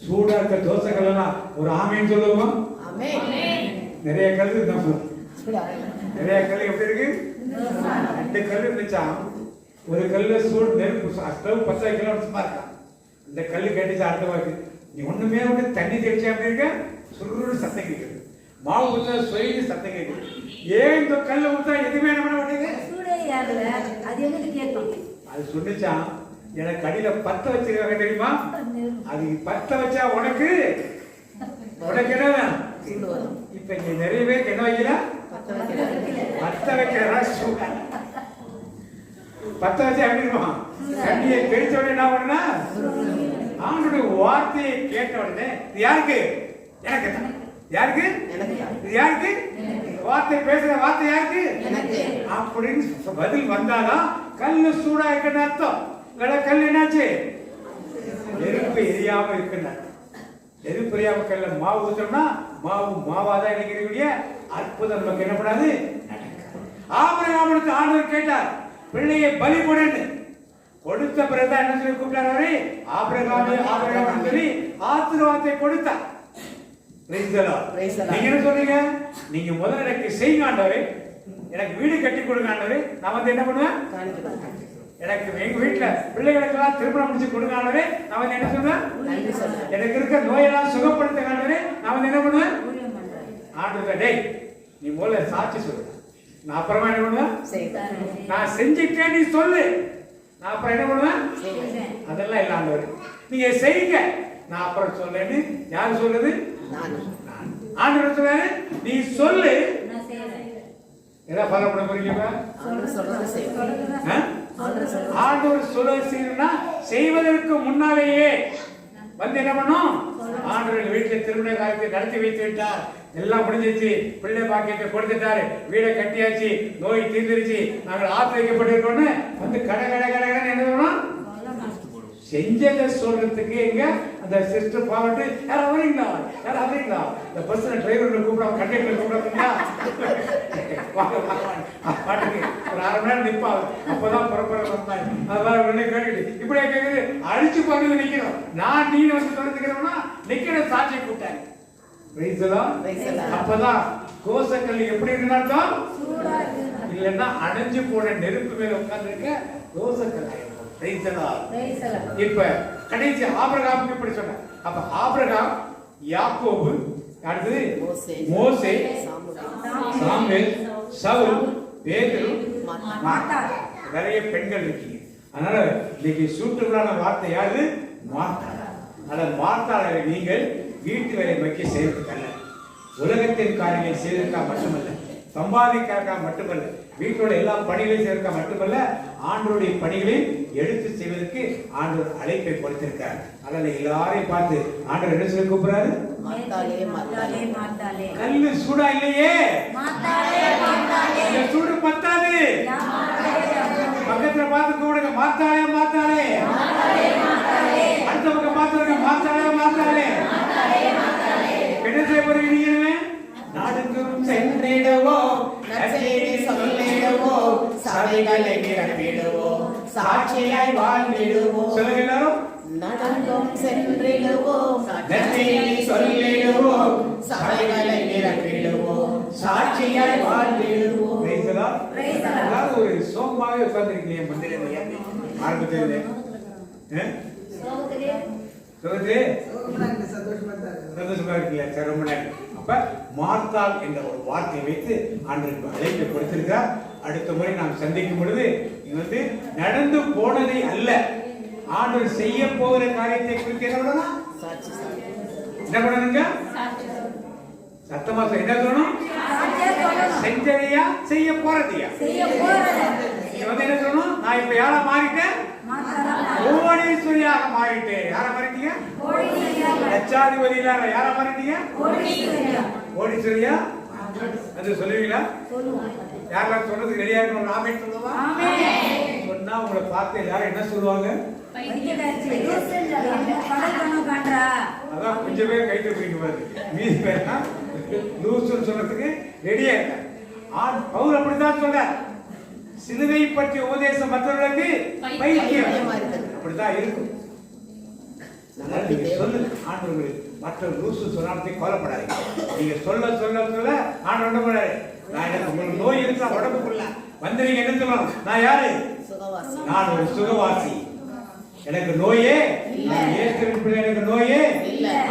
சூடா இருக்க தோசைகள் எல்லாம் ஒரு ஆமேன்னு சொல்லுவோம். நிறைய கல் நிறைய கல் எப்படி இருக்கு? 2 கல் இருந்துச்சா? ஒரு கல்ல சூடு நெருப்பு ஸ்டவ் 10 கிலோமீட்டர் இருக்கா. இந்த கல்லு கேட்டுச்சு அடுத்த வாக்கு நீ ஒண்ணுமே விட்டு தண்ணி தெளிச்சா அப்படி இருக்க சுருன்னு சத்தம் கேட்குது. மாவு ஊத்தா சொயின்னு சத்தம் கேட்குது. ஏன் இந்த கல்ல ஊத்தா எதுவுமே என்ன பண்ண மாட்டேங்குது? அது சொன்னிச்சான் எனக்கு அடியில பத்த வச்சிருக்காங்க தெரியுமா? அது பத்த வச்சா உனக்கு என்ன? இப்ப இங்க நிறைய பேருக்கு என்ன வைக்கல? பத்த வைக்கிறா சூடா. பத்த வச்சா எப்படி இருக்கும்? தண்ணியை தெளிச்ச உடனே என்ன பண்ணா? ஆண்டோட வார்த்தையை கேட்ட உடனே யாருக்கு? எனக்கு யாருக்கு? எனக்கு. இது யாருக்கு? வார்த்தை பேசுற வார்த்தை யாருக்கு? எனக்கு. அப்படின்னு பதில் வந்தாதான் கல்லு சூடா இருக்குன்னு அர்த்தம். கல் என்னாச்சு? நெருப்பு எரியாம இருக்குன்னு அர்த்தம். நெருப்பு எரியாம கல்ல மாவு ஊற்றோம்னா மாவு மாவாதான் நினைக்கிறீங்க. அற்புதம் நமக்கு என்ன பண்ணாது? ஆபிரகாமுக்கு ஆண்டவர் கேட்டார், பிள்ளையை பலி கொடுன்னு. கொடுத்த பிறகு என்ன சொல்லி கூப்பிட்டாரு? ஆபிரகாமே ஆபிரகாம் சொல்லி ஆசீர்வாதத்தை கொடுத்தார். நீங்க என்ன சொல்றீங்க? நீங்க முதல்ல எனக்கு செய்யுங்க ஆண்டவரே, எனக்கு வீடு கட்டி கொடுங்க ஆண்டவரே, நான் வந்து என்ன பண்ணுவேன்? எனக்கு எங்க வீட்டுல பிள்ளைகளுக்கு எல்லாம் திருமணம் முடிச்சு கொடுங்க ஆண்டவரே, நான் வந்து என்ன சொல்றேன்? எனக்கு இருக்க நோயெல்லாம் சுகப்படுத்த ஆண்டவரே, நான் வந்து என்ன பண்ணுவேன்? ஆண்டவரே டேய் நீ முதல்ல சாட்சி சொல்லு, நான் அப்புறமா என்ன பண்ணுவேன்? நான் செஞ்சுட்டேன் நீ சொல்லு, நான் அப்புறம் என்ன பண்ணுவேன்? அதெல்லாம் இல்ல ஆண்டவரே, நீங்க செய்யுங்க, நான் அப்புறம் சொல்றேன்னு. யாரு சொல்றது? ஆண்டவர் சொல்றாரு நீ சொல்லு. ஏதாவது ஃபாலோ பண்ண போறீங்க? ஆண்டவர் சொல்ல செய்யணும்னா செய்வதற்கு முன்னாலேயே வந்து என்ன பண்ணும்? ஆண்டவர் வீட்டில் திருமண காரியத்தை நடத்தி வைத்து விட்டார், எல்லாம் முடிஞ்சிச்சு, பிள்ளை பாக்கியத்தை கொடுத்துட்டாரு, வீடை கட்டியாச்சு, நோய் தீர்ந்துருச்சு, நாங்கள் ஆத்து வைக்கப்பட்டிருக்கோம்னு வந்து கடை கடை கடை என்ன பண்ணணும்? செஞ்சதை சொல்றதுக்கு எங்க அந்த சிஸ்டர் பாவட்டு யாரும் வரீங்களா, யாரும் வரீங்களா, இந்த பஸ்ல டிரைவர்ல கூப்பிடாம கண்டக்டர் கூப்பிடாமீங்களா, பாட்டுக்கு ஒரு 1/2 மணி நேரம் நிற்பாங்க, அப்பதான் புறப்படுற அதெல்லாம் உடனே கேட்டுட்டு இப்படியே கேட்குது. அழிச்சு பக்கத்துல நிக்கணும், நான் நீ வந்து தொடர்ந்துக்கிறோம்னா நிக்கிற சாட்சியை கூப்பிட்டாங்க. அப்பதான் கோசக்கல் எப்படி இருந்தாலும் இல்லைன்னா அணைஞ்சு போன நெருப்பு மேல உட்கார்ந்து இருக்க கோசக்கல். இப்ப கடைசி ஆபிரகாமுக்கு இப்படி சொன்ன. அப்ப ஆபிரகாம், யாக்கோபு, அடுத்தது மோசே, சாமுவேல், சவுல், பேதுரு, மார்த்தா. நிறைய பெண்கள் இருக்கீங்க. அதனால இன்னைக்கு சூட்டுகளான வார்த்தை யாரு? மார்த்தா. அதனால மார்த்தாளரை நீங்கள் வீட்டு வேலை வைக்க செய்வதற்கல்ல, உலகத்தின் காரியங்களை செய்வதற்காக மட்டுமல்ல, சம்பாதிக்காக மட்டுமல்ல, வீட்டோட எல்லா பணிகளையும் செய்வதற்காக மட்டுமல்ல, ஆண்டவருடைய பணிகளை எடுத்து செய்வதற்கு ஆண்டவர் அழைப்பை கொடுத்திருக்கார். அதனால எல்லாரையும் பார்த்து ஆண்டவர் என்ன சொல்லி கூப்பிடுறாரு? கல்லு சூடா இல்லையே, சூடு பத்தாது. பக்கத்துல பார்த்து கூப்பிடுங்க, மாத்தாளே மாத்தாளே. அடுத்த பக்கம் பார்த்துருங்க, மாத்தாளே மாத்தாளே. என்ன செய்ய போறீங்க? நாடுக்கும் சென்றிடுவோம், நற்செய்தி சொல்லிடுவோம், சபைகளை நிரப்பிடுவோம், சாட்சியாய் வாழ்ந்திடுவோம். சொல்லுங்க எல்லாரும். நடந்தும் சென்றிடுவோம், நற்செய்தி சொல்லிடுவோம், சபைகளை நிரப்பிடுவோம், சாட்சியாய் வாழ்ந்திடுவோம். எல்லாரும் ஒரு சோகமாவே உட்கார்ந்துருக்கீங்க மந்திரத்துல ஆரம்பத்திலே. சந்தோஷமா இருக்கீங்களா? சரி, ரொம்ப நன்றி. அப்ப மார்த்தாள் என்ற ஒரு வார்த்தையை வைத்து ஆண்டவருக்கு அழைப்பை கொடுத்திருக்கிறார். அடுத்த முறை நாம் சந்திக்கும் பொழுது இது வந்து நடந்து போனதை அல்ல, ஆண்டவர் செய்ய போகிற காரியத்தை குறித்து என்ன பண்ணணும்? என்ன பண்ணணுங்க? சத்தமா என்ன சொல்லணும்? செஞ்சதையா செய்ய போறதையா? நீங்க வந்து என்ன சொல்லணும்? நான் இப்ப யாரா மாறிட்டேன்? கோடீஸ்வரியாக மாறிட்டேன். யாரா மாறிட்டீங்க? லட்சாதிபதியில யாரா மாறிட்டீங்க? கோடீஸ்வரியா? அது சொல்லுவீங்களா? யாரெல்லாம் சொல்றதுக்கு ரெடியா இருக்கணும்? நாமே சொல்லுவா. சொன்னா உங்களை பார்த்து எல்லாரும் என்ன சொல்லுவாங்க? அதான் கொஞ்சம் பேர் கை தூக்கிங்க பாருங்க, மீதி பேர்னா லூசுன்னு சொல்றதுக்கு ரெடியா இருக்க. பவுல் அப்படித்தான் சொல்ற, சிலுவை பற்றிய உபதேசம் மற்றவர்களுக்கு பைத்தியம். அப்படித்தான் இருக்கும். நீங்க சொல்லுங்க ஆண்டவர்களுக்கு, மற்ற லூசு சொன்னாலே கவலைப்படாதீங்க. நீங்க சொல்ல சொல்ல சொல்ல ஆண்டவர் என்ன பண்றாரு? நான் எனக்கு உங்களுக்கு நோய் இருக்கா உடம்புக்குள்ள வந்து நீங்க என்ன சொல்லணும்? நான் யாரு? நான் ஒரு சுகவாசி, எனக்கு நோயே இயேசுவின் பிள்ளை, எனக்கு நோயே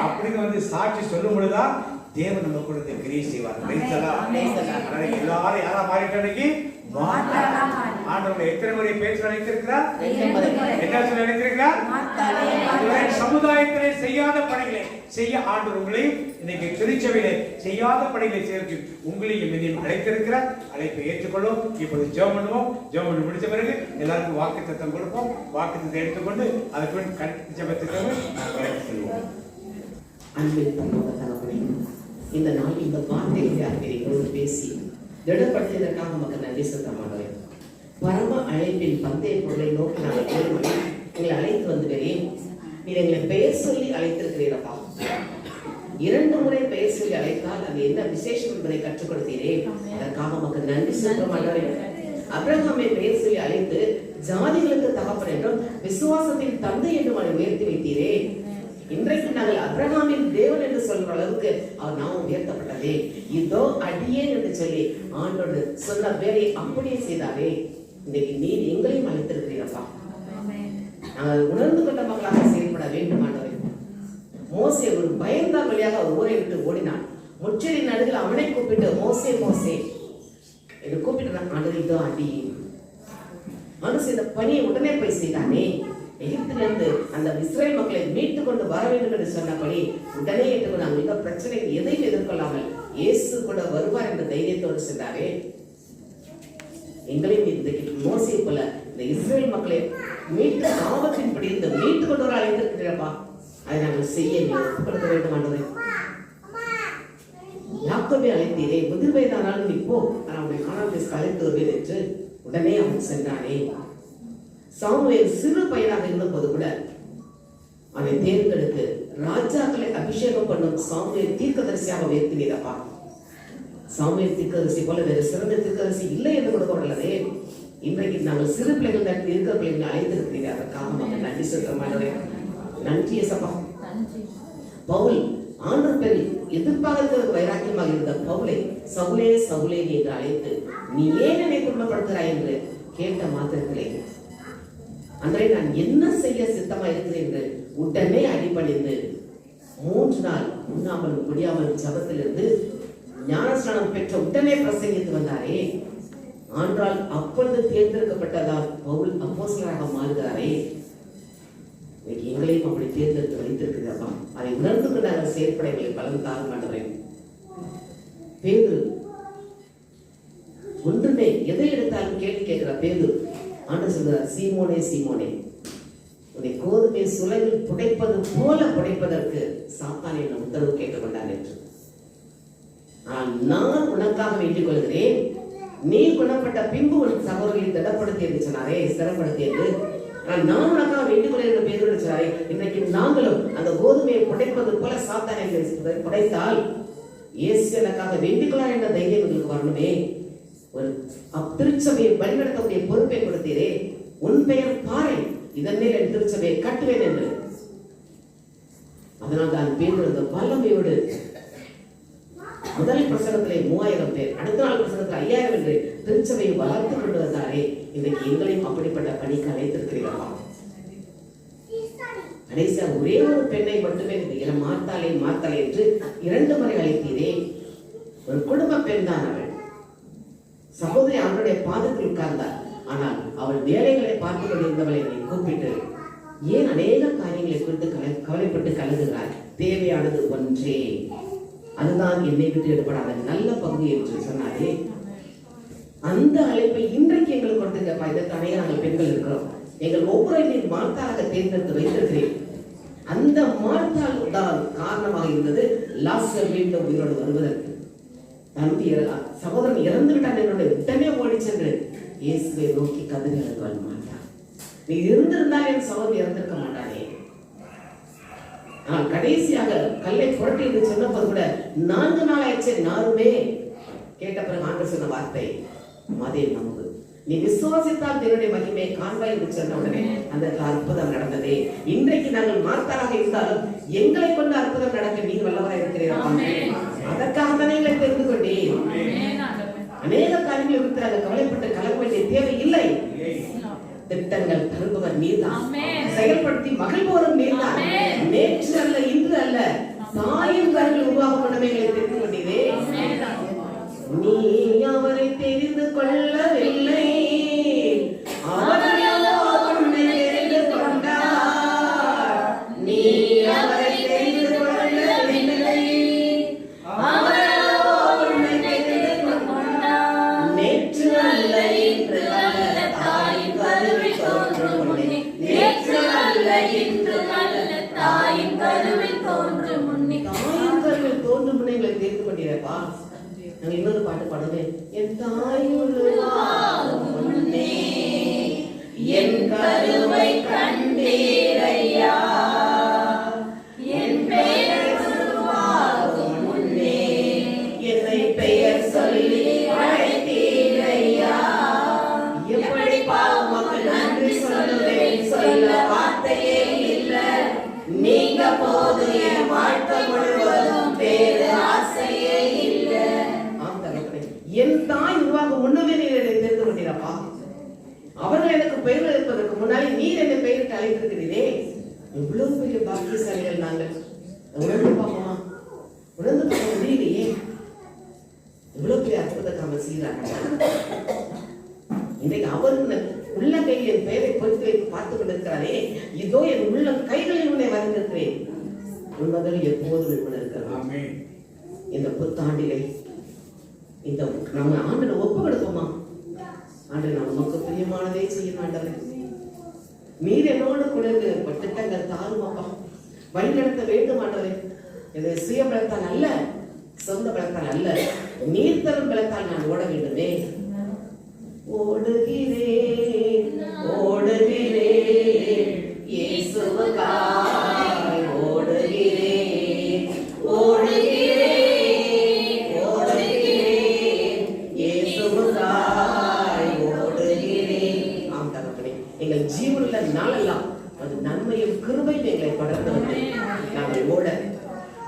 அப்படின்னு வந்து சாட்சி சொல்லும் பொழுதுதான் தேவன் நம்ம கொடுத்த கிரியை செய்வார். எல்லாரும் யாரா மாறிட்டு ஆண்டவருடைய எத்தனை முறை பேச நினைத்திருக்கிறார்? என்ன சொல்ல நினைத்திருக்கிறார்? சமுதாயத்திலே செய்யாத பணிகளை செய்ய ஆண்டவர் உங்களை இன்னைக்கு திருச்சபையிலே செய்யாத பணிகளை செய்ய உங்களையும் என்னையும் அழைத்திருக்கிறார். அழைப்பை ஏற்றுக்கொள்ளும். இப்பொழுது ஜெபம் பண்ணுவோம். ஜெபம் பண்ணி முடிச்ச பிறகு எல்லாருக்கும் வாக்குத்தத்தம் கொடுப்போம். வாக்குத்தத்தை எடுத்துக்கொண்டு அதற்கு ஜெபத்துக்கு செல்வோம். அன்பில் தன்னோட தகவலை இந்த நாள் இந்த வார்த்தைகளை எங்களோடு பேசி திடப்படுத்தியதற்காக மக்கள் நன்றி செலுத்தமாட்டோம். பரம அழைப்பின் பந்தய பொருளை நோக்கி நாங்கள் ஏழுமணி எங்களை அழைத்து வந்துகிறேன். நீ எங்களை பெயர் சொல்லி அழைத்திருக்கிறீரப்பா. 2 முறை பெயர் சொல்லி அழைத்தால் அது என்ன விசேஷம் என்பதை கற்றுக் கொடுத்தீரே. அதற்காக மக்கள் நன்றி செலுத்தமாட்டோம். அபிரகாமை பெயர் சொல்லி அழைத்து ஜாதிகளுக்கு தகப்பன் என்றும் விசுவாசத்தின் தந்தை என்றும் அவரை உயர்த்தி வைத்தீரே. இன்றைக்கு நாங்கள் அபிரகாமின் தேவன் என்று சொல்ற அளவுக்கு அவர் நாமும் உயர்த்தப்பட்டதே. இதோ அடியேன் என்று சொல்லி ஆண்டோடு சொன்ன வேலை அப்படியே செய்தாரே. இன்னைக்கு நீர் எங்களையும் அழைத்திருக்கிறீரப்பா. நாங்கள் உணர்ந்து கொண்ட மக்களாக செயல்பட வேண்டும் ஆண்டவரே. மோசே ஒரு பயந்தா வழியாக ஒரு ஊரை விட்டு ஓடினான். முச்செடி நடுவில் அவனை கூப்பிட்டு மோசே மோசே என்று கூப்பிட்டு ஆண்டவர் இதோ அடியேன். மனுஷன் இந்த பணியை உடனே போய் செய்தானே. எகிப்திலிருந்து அந்த இஸ்ரேல் மக்களை மீட்டு கொண்டு வர வேண்டும் என்று சொன்னபடி உடனே ஏற்றுக்கொண்டு அங்க உள்ள பிரச்சனைகள் எதையும் எதிர்கொள்ளாமல் இயேசு கூட வருவார் என்ற தைரியத்தோடு சென்றாரே. எங்களையும் இன்றைக்கு மோசே போல இந்த இஸ்ரேல் மக்களை மீட்டு ஆபத்தின்படி இந்த மீட்டு கொண்டு வர அழைத்திருக்கிறப்பா. அதை நாங்கள் செய்ய ஒப்புக்கொடுக்க வேண்டும் ஆண்டவரே. யாக்கோபை அழைத்தீரே, முதிர் வயதானாலும் நீ போ, அவனை காணாமல் அழைத்து வருவேன் என்று உடனே அவன் சென்றானே. சாமுவேல் சிறு பையனாக இருந்த போது கூட அவனை தேர்ந்தெடுத்து ராஜாக்களை அபிஷேகம் பண்ணும் சாமுவேல் தீர்க்கதரிசியாக உயர்த்தினீரப்பா. சாமுவேல் தீர்க்கதரிசி போல வேறு சிறந்த தீர்க்கதரிசி இல்லை என்று கொடுக்கப்படலதே. இன்றைக்கு நாங்கள் சிறு பிள்ளைகள் தான் இருக்கிற பிள்ளைகளை அழைத்திருக்கிறீர்கள். அதற்காக மக்கள் நன்றி சொல்ல மாட்டேன். நன்றி சபா. பவுல் ஆண்டு பெண் எதிர்பார்க்கிறது வைராக்கியமாக இருந்த பவுலை சவுலே சவுலே என்று அழைத்து நீ ஏன் என்னை துன்பப்படுத்துகிறாய் என்று கேட்ட மாத்திரத்திலே அன்றை நான் என்ன செய்ய சித்தமா இருக்கிறேன் என்று உடனே அடிபணிந்து 3 நாள் உண்ணாமலும் குடியாமலும் ஜபத்திலிருந்து ஞானஸ்நானம் பெற்ற உடனே பிரசங்கித்து வந்தாரே. ஆண்டால் அப்பொழுது தேர்ந்தெடுக்கப்பட்டதால் பவுல் அப்போஸ்தலராக மாறுகிறாரே. எங்களையும் அப்படி தேர்ந்தெடுத்து வைத்திருக்கிறப்பா. அதை உணர்ந்து கொண்டு நாங்கள் செயற்பட எங்களை பலன் தார மாட்டேன். பேதுரு ஒன்றுமே எதை எடுத்தாலும் கேள்வி கேட்கிற பேதுரு ஆண்டவர் சொல்கிறார், சீமோனே சீமோனே, உன்னை கோதுமை சுளையில் புடைப்பது போல புடைப்பதற்கு சாத்தான் என்ன உத்தரவு கேட்டுக்கொண்டார் என்று. நான் உனக்காக வேண்டிக் கொள்கிறேன், நீ குணப்பட்ட பின்பு உன் சகோதரர்களை திடப்படுத்தி என்று சொன்னாரே, ஸ்திரப்படுத்தி என்று. நான் உனக்காக வேண்டிக் கொள்கிறேன் பேதுரு சொன்னாரே. இன்றைக்கு நாங்களும் அந்த கோதுமையை புடைப்பது போல சாத்தான் புடைத்தால் இயேசு எனக்காக வேண்டிக் கொள்ளார் என்ற தைரியம் உங்களுக்கு வரணுமே. ஒரு திருச்சபையை வழிநடத்தக்கூடிய பொறுப்பை கொடுத்தீரே. உன் பெயர் பாறை, இதன் மேல் என் திருச்சபையை கட்டுவேன் என்று. அதனால் தான் பேதுரு வல்லமையோடு முதல் பிரசங்கத்திலே 3000 பேர், அடுத்த நாள் பிரசங்கத்தில் 5000 என்று திருச்சபையை வளர்த்து கொண்டு வந்தாரே. இன்றைக்கு எங்களையும் அப்படிப்பட்ட பணிக்கு அழைத்திருக்கிறீர்களா? கடைசியா ஒரே ஒரு பெண்ணை மட்டுமே மாத்தாலே மாத்தாலே என்று 2 முறை அழைத்தீரே. ஒரு குடும்ப பெண் தான் அவள். சகோதரி அவனுடைய பாதத்தில் உட்கார்ந்தார். ஆனால் அவள் வேலைகளை பார்த்து கொண்டிருந்தவளை நீ கூப்பிட்டு ஏன் அநேக காரியங்களை குறித்து கவலைப்பட்டு கலங்குகிறார்? தேவையானது ஒன்றே, அதுதான் என்னை விட்டு எடுபடாத நல்ல பகுதி என்று சொன்னாரே. அந்த அழைப்பை இன்றைக்கு எங்களுக்கு கொடுத்துருக்கப்பா. இதற்கு அநேக நாங்கள் பெண்கள் இருக்கிறோம். எங்கள் ஒவ்வொரு மார்த்தாளாக தேர்ந்தெடுத்து வைத்திருக்கிறேன். அந்த மார்த்தாள் தான் காரணமாக இருந்தது லாசர் மீண்டும் உயிரோடு வருவதற்கு. தம்பி சகோதரன் இறந்து விட்டான் என்னுடைய உடனே ஓடி சென்று இயேசுவை நோக்கி கதறி அழுவாள் மாட்டான். நீ இருந்திருந்தால் என் சகோதரன் இறந்திருக்க மாட்டானே. நான் கடைசியாக கல்லை புரட்டி என்று சொன்னபோது கூட 4 நாள் ஆயிடுச்சு நாருமே கேட்ட பிறகு ஆண்டவர் சொன்ன வார்த்தை மதே நம்பு, நீ விசுவாசித்தால் தேவனுடைய மகிமையை காண்பாய் என்று சொன்ன உடனே அந்த அற்புதம் நடந்ததே. இன்றைக்கு நாங்கள் மார்த்தாளாக இருந்தாலும் எங்களை கொண்டு அற்புதம் நடக்க நீ வல்லவராக இருக்கிறீர்கள். அதற்காக தானே எங்களை தெரிந்து கொண்டேன். அநேக காரியங்களை இருக்கிறாங்க, கவலைப்பட்டு கலங்க வேண்டிய தேவை இல்லை. திட்டங்கள் தருபவர் நீர்தான், செயல்படுத்தி மகிழ்வோரும் நீர்தான். நேற்று அல்ல இன்று அல்ல, தாயின் கருவில் உருவாகும் உடமைகளை தெரிந்து கொண்டீரே. நீ அவரை தெரிந்து கொள்ளவில்லை, அவரையோ உன்னை தெரிந்து கொண்டார். நீ அவரை தெரிந்து கொள்ளவில்லை, அவரையோ உன்னை தெரிந்து கொண்டார். நேற்று அல்ல இன்று அல்ல, தாயின் கருவில் தோன்றும் முன்னே. நேற்று அல்ல இன்று அல்ல, தாயின் கருவில் தோன்றும் முன்னே. தாயின் கருவில் தோன்றும் முன்னே எங்களை தெரிந்து பாட்டு பாடுவேன். என் தாய் உருவாகும் முன்னே என் கருவை கண்டீரையா, என் பெயர் உருவாகும் முன்னே என்னை பெயர் சொல்லி அழைத்தீரையா. எப்படி மக்கள் நன்றி சொல்லுவேன், சொல்ல வார்த்தையே இல்லை. நீங்க போது என் வாழ்க்கை முழுவதும் வேறு ஆசையே இல்லை. என் தாய் உருவாக முன்னமே நீர் என்னை தெரிந்து கொண்டீரப்பா. அவர்கள் எனக்கு பெயர் அழைப்பதற்கு முன்னாடி நீர் என்னை பெயரிட்டு அழைத்திருக்கிறீரே. எவ்வளவு பெரிய பாக்கியசாலிகள் நாங்கள். உணர்ந்து பார்ப்போமா? உணர்ந்து பார்க்க முடியலையே. எவ்வளவு பெரிய அற்புத காம செய்கிறார்கள். இன்றைக்கு அவர் உள்ள கையில் என் பெயரை பொறுத்து வைத்து பார்த்துக் கொண்டிருக்கிறாரே. இதோ என் உள்ள கைகளில் உன்னை வரைந்திருக்கிறேன். உண்மைகள் எப்போதும் இருக்கிறார். இந்த புத்தாண்டிலே இந்த நம்ம ஆண்டனை ஒப்பு கொடுப்போமா? ஆண்டு நமக்கு பிரியமானதே செய்ய மாட்டவரே. நீர் என்னோடு கூட திட்டங்கள் தாருமாப்பா, வழி நடத்த வேண்டும் ஆண்டவரே. இது சுய பலத்தால் அல்ல, சொந்த பலத்தால் அல்ல, நீர் தரும் பலத்தால் நான் ஓட வேண்டுமே. ஓடுகிறேன் ஓடுகிறேன் இயேசுவுக்காய் ஓடுகிறேன் ஓடுகிறேன் ஓடுகிறேன் இயேசுவுக்காய் ஓடுகிறேன். ஆம் தகப்பனே, எங்கள் ஜீவனுள்ள நாளெல்லாம் அது நன்மையும் கிருபையும் எங்களை தொடர்ந்து வந்து நாங்கள் ஓட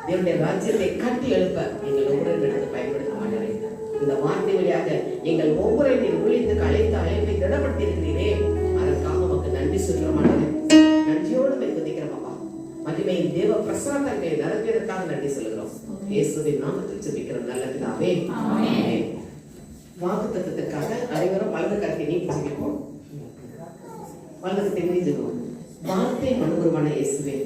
தேவனுடைய ராஜ்யத்தை கட்டி எழுப்ப எங்கள் ஒவ்வொரு பயன்படுத்த மாட்டேன். இந்த வார்த்தை வழியாக எங்கள் ஒவ்வொரு ஊழியத்துக்கு அழைத்த அழைப்பை திடப்படுத்தி இருக்கிறீரே, அதற்காக உமக்கு நன்றி சொல்கிறோமானது. நன்றியோடு துதிக்கிறோம். மகிமை தேவ பிரசாதத்தை நடத்தியதற்காக நன்றி சொல்கிறோம். இயேசுவின் நாமத்தில் ஜெபிக்கிறோம் நல்ல பிதாவே. ஆமென். வாக்குத்தத்தத்திற்காக அனைவரும் வலது கரத்தை நீட்டி ஜெபிப்போம். வலது கரத்தை நீட்டி ஜெபிப்போம். வார்த்தை மனுகுருவான இயேசுவே,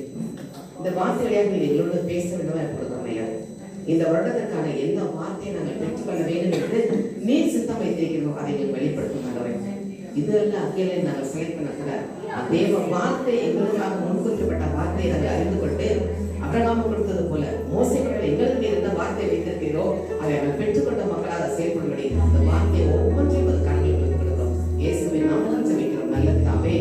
இந்த வார்த்தை வழியாக நீ எங்களோடு பேச வேண்டும் ஏற்படுகிறோம் ஐயா. இந்த வருடத்திற்கான எந்த வார்த்தையை நாங்கள் பெற்றுக்கொள்ள வேண்டும் என்று நீர் சித்தம் வைத்திருக்கிறோம், அதை நீங்கள் வெளிப்படுத்தும் ஆண்டவரே. இதெல்லாம் அங்கே நாங்கள் செலக்ட் பண்ணக்கூட தேவ வார்த்தை எங்களுக்காக முன்குறிக்கப்பட்ட வார்த்தையை நாங்கள் அறிந்து கொண்டு அப்ரகாம் கொடுத்தது போல மோசைகள் எங்களுக்கு எந்த வார்த்தையை வைத்திருக்கிறோ அதை நாங்கள் பெற்றுக்கொண்ட மக்களாக செயல்படும்படி அந்த வார்த்தையை ஒவ்வொன்றையும் அது கண்களுக்கு கொடுக்கிறோம். இயேசுவின் நாமத்தில் ஜெபிக்கிறோம் நல்ல பிதாவே.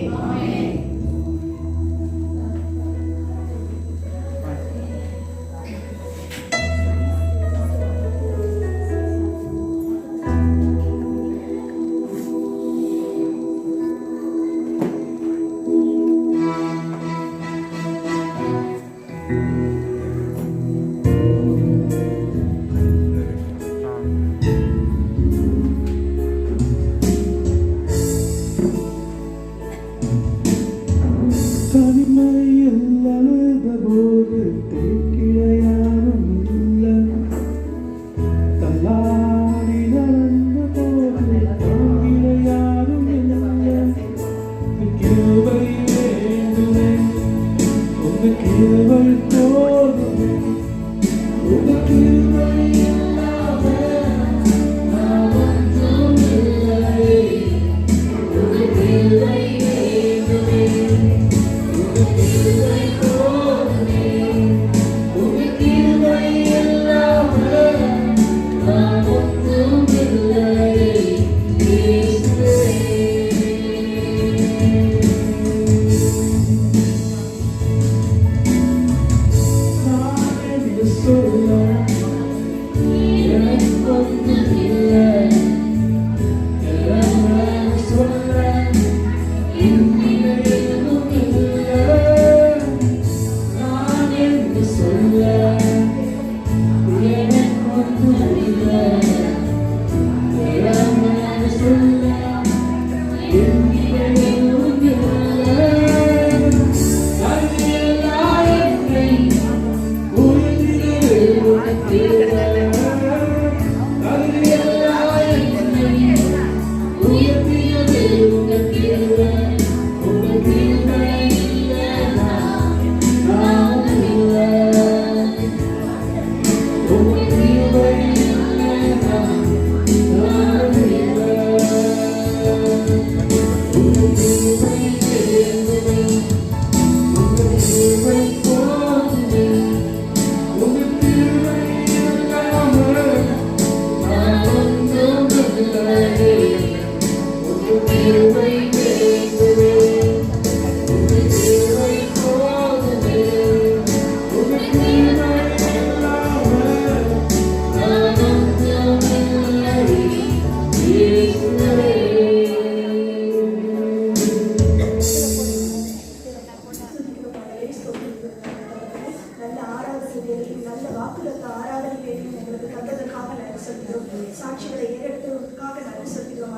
Oh சாட்சிகளை ஏறெடுத்ததற்காக நன்றி செலுத்துகிறோம்.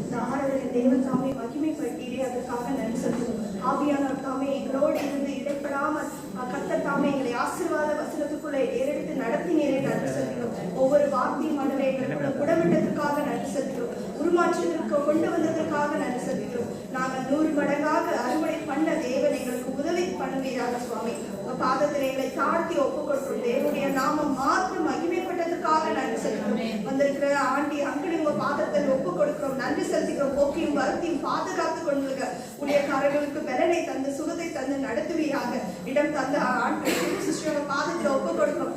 இந்த ஆராதனை தேவன் தாமே மகிமைப்படுத்தீரே, அதற்காக நன்றி செலுத்துகிறோம். ஆவியானவர் தாமே எங்களோடு இருந்து இடைப்படாமல் கர்த்தர் தாமே எங்களை ஆசீர்வாத வசனத்துக்குள்ளே ஏறெடுத்து நடத்தினீரே, நன்றி செலுத்துகிறோம். ஒவ்வொரு வார்த்தையும் ஆண்டவரே எங்களுக்குள்ள குடமிட்டதற்காக நன்றி செலுத்துகிறோம். உருமாற்றத்திற்கு கொண்டு வந்ததற்காக நன்றி செலுத்துகிறோம். நாங்கள் 100 மடங்காக அறுவடை பண்ண தேவன் எங்களுக்கு உதவி பண்ணுவீராக சுவாமி. பாதத்தில் எங்களை தாழ்த்தி ஒப்புக் கொடுக்கிறோம். தேவனுடைய நாமம் மாத்திரம் மகிமைப்பட்டதற்காக நன்றி செலுத்துகிறோம். வந்திருக்கிற ஆண்டி அங்கிள் உங்க பாதத்தில் ஒப்புக் கொடுக்கிறோம், நன்றி செலுத்துகிறோம். போக்கியும் வருத்தியும் பாதுகாத்து கொண்டுங்க ஊழியக்காரர்களுக்கு பலனை தந்து சுகத்தை தந்து நடத்துவீராக. இடம் தந்த ஆண்டி சிஸ்டர் பாதத்தில் ஒப்புக் கொடுக்கிறோம்.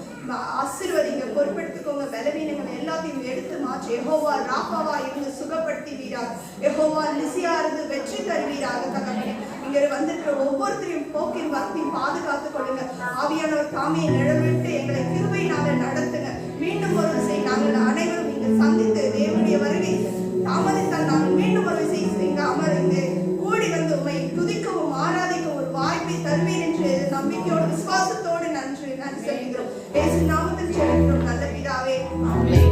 ஆசீர்வதிங்க, பொறுப்பெடுத்துக்கோங்க. பலவீனங்கள் எல்லாத்தையும் எடுத்து மாற்றி யெகோவா ராஃபாவா இருந்து சுகப்படுத்துவீராக. யெகோவா நிசியா இருந்து வெற்றி தருவீராக. தகவலே இங்க வந்திருக்கிற ஒவ்வொருத்தரையும் போக்கின் வரத்தையும் பாதுகாத்துக் கொள்ளுங்க. ஆவியானவர் தாமே நிழலிட்டு எங்களை கிருபையினால நடத்துங்க. மீண்டும் ஒரு விசை நாங்கள் அனைவரும் இங்க சந்தித்து தேவனுடைய வருகை தாமதித்தால் நாங்கள் மீண்டும் ஒரு விசை இங்க அமர்ந்து கூடி வந்து உண்மை துதிக்கவும் ஆராதிக்கவும் ஒரு வாய்ப்பை தருவீர் என்று நம்பிக்கையோடு விசுவாசத்தோடு நன்றி செலுத்துகிறோம். இயேசு நாமத்தில் ஜெபிக்கிறோம் நல்ல பிதாவே, ஆமென்.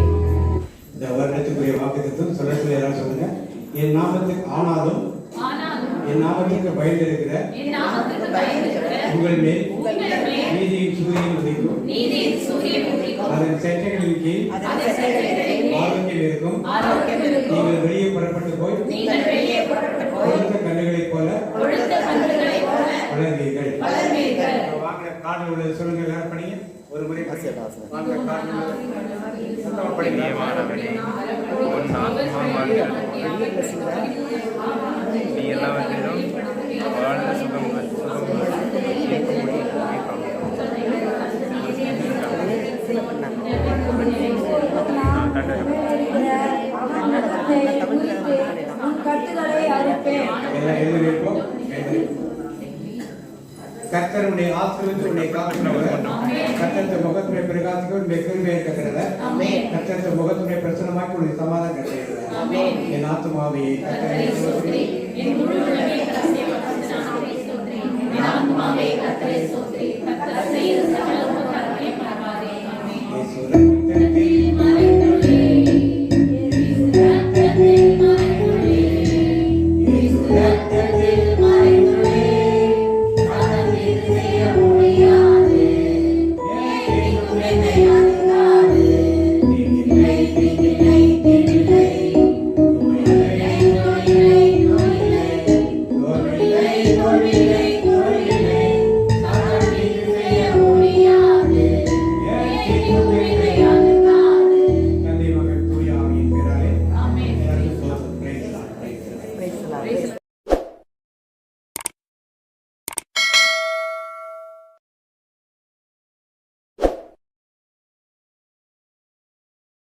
இந்த வருடத்துக்குரிய வாக்குத்தத்தம் சொல்ல எல்லாரும் சொல்லுங்க. என் நாமத்துக்கு ஆனாலும் என் நாமத்துக்கு பயந்திருக்கிற உங்கள் மேல் நீதியின் சூரியன் உதிக்கும். அதன் செட்டைகளின் கீழ் ஆரோக்கியம் இருக்கும். நீங்கள் வெளியே புறப்பட்டு போய் கொழுத்த கல்லுகளைப் போல வளர்வீர்கள். வாங்க கார்டு உள்ளது சொல்லுங்க, எல்லாரும் படிங்க. ஒரு முறை வாங்க கார்டு நீ எல்லாவற்றிலும் வாழ்ந்த சுகம் கர்த்தருடைய ஆசீர்வாதத்தை உன்னை காக்கிறவர், கர்த்தருடைய முகத்துடைய பிரகாசிக்க உன்னை கிருபையை கட்டுகிறவர், கர்த்தருடைய முகத்துடைய பிரசன்னமாக்கி உன்னை சமாதானம் கட்டுகிறவர். என் ஆத்துமாவே கர்த்தரை ஸ்தோத்திரி, என் முழு உள்ளமே கர்த்தரை ஸ்தோத்திரி. என் ஆத்துமாவே கர்த்தரை ஸ்தோத்திரி. கர்த்தர் செய்த சகல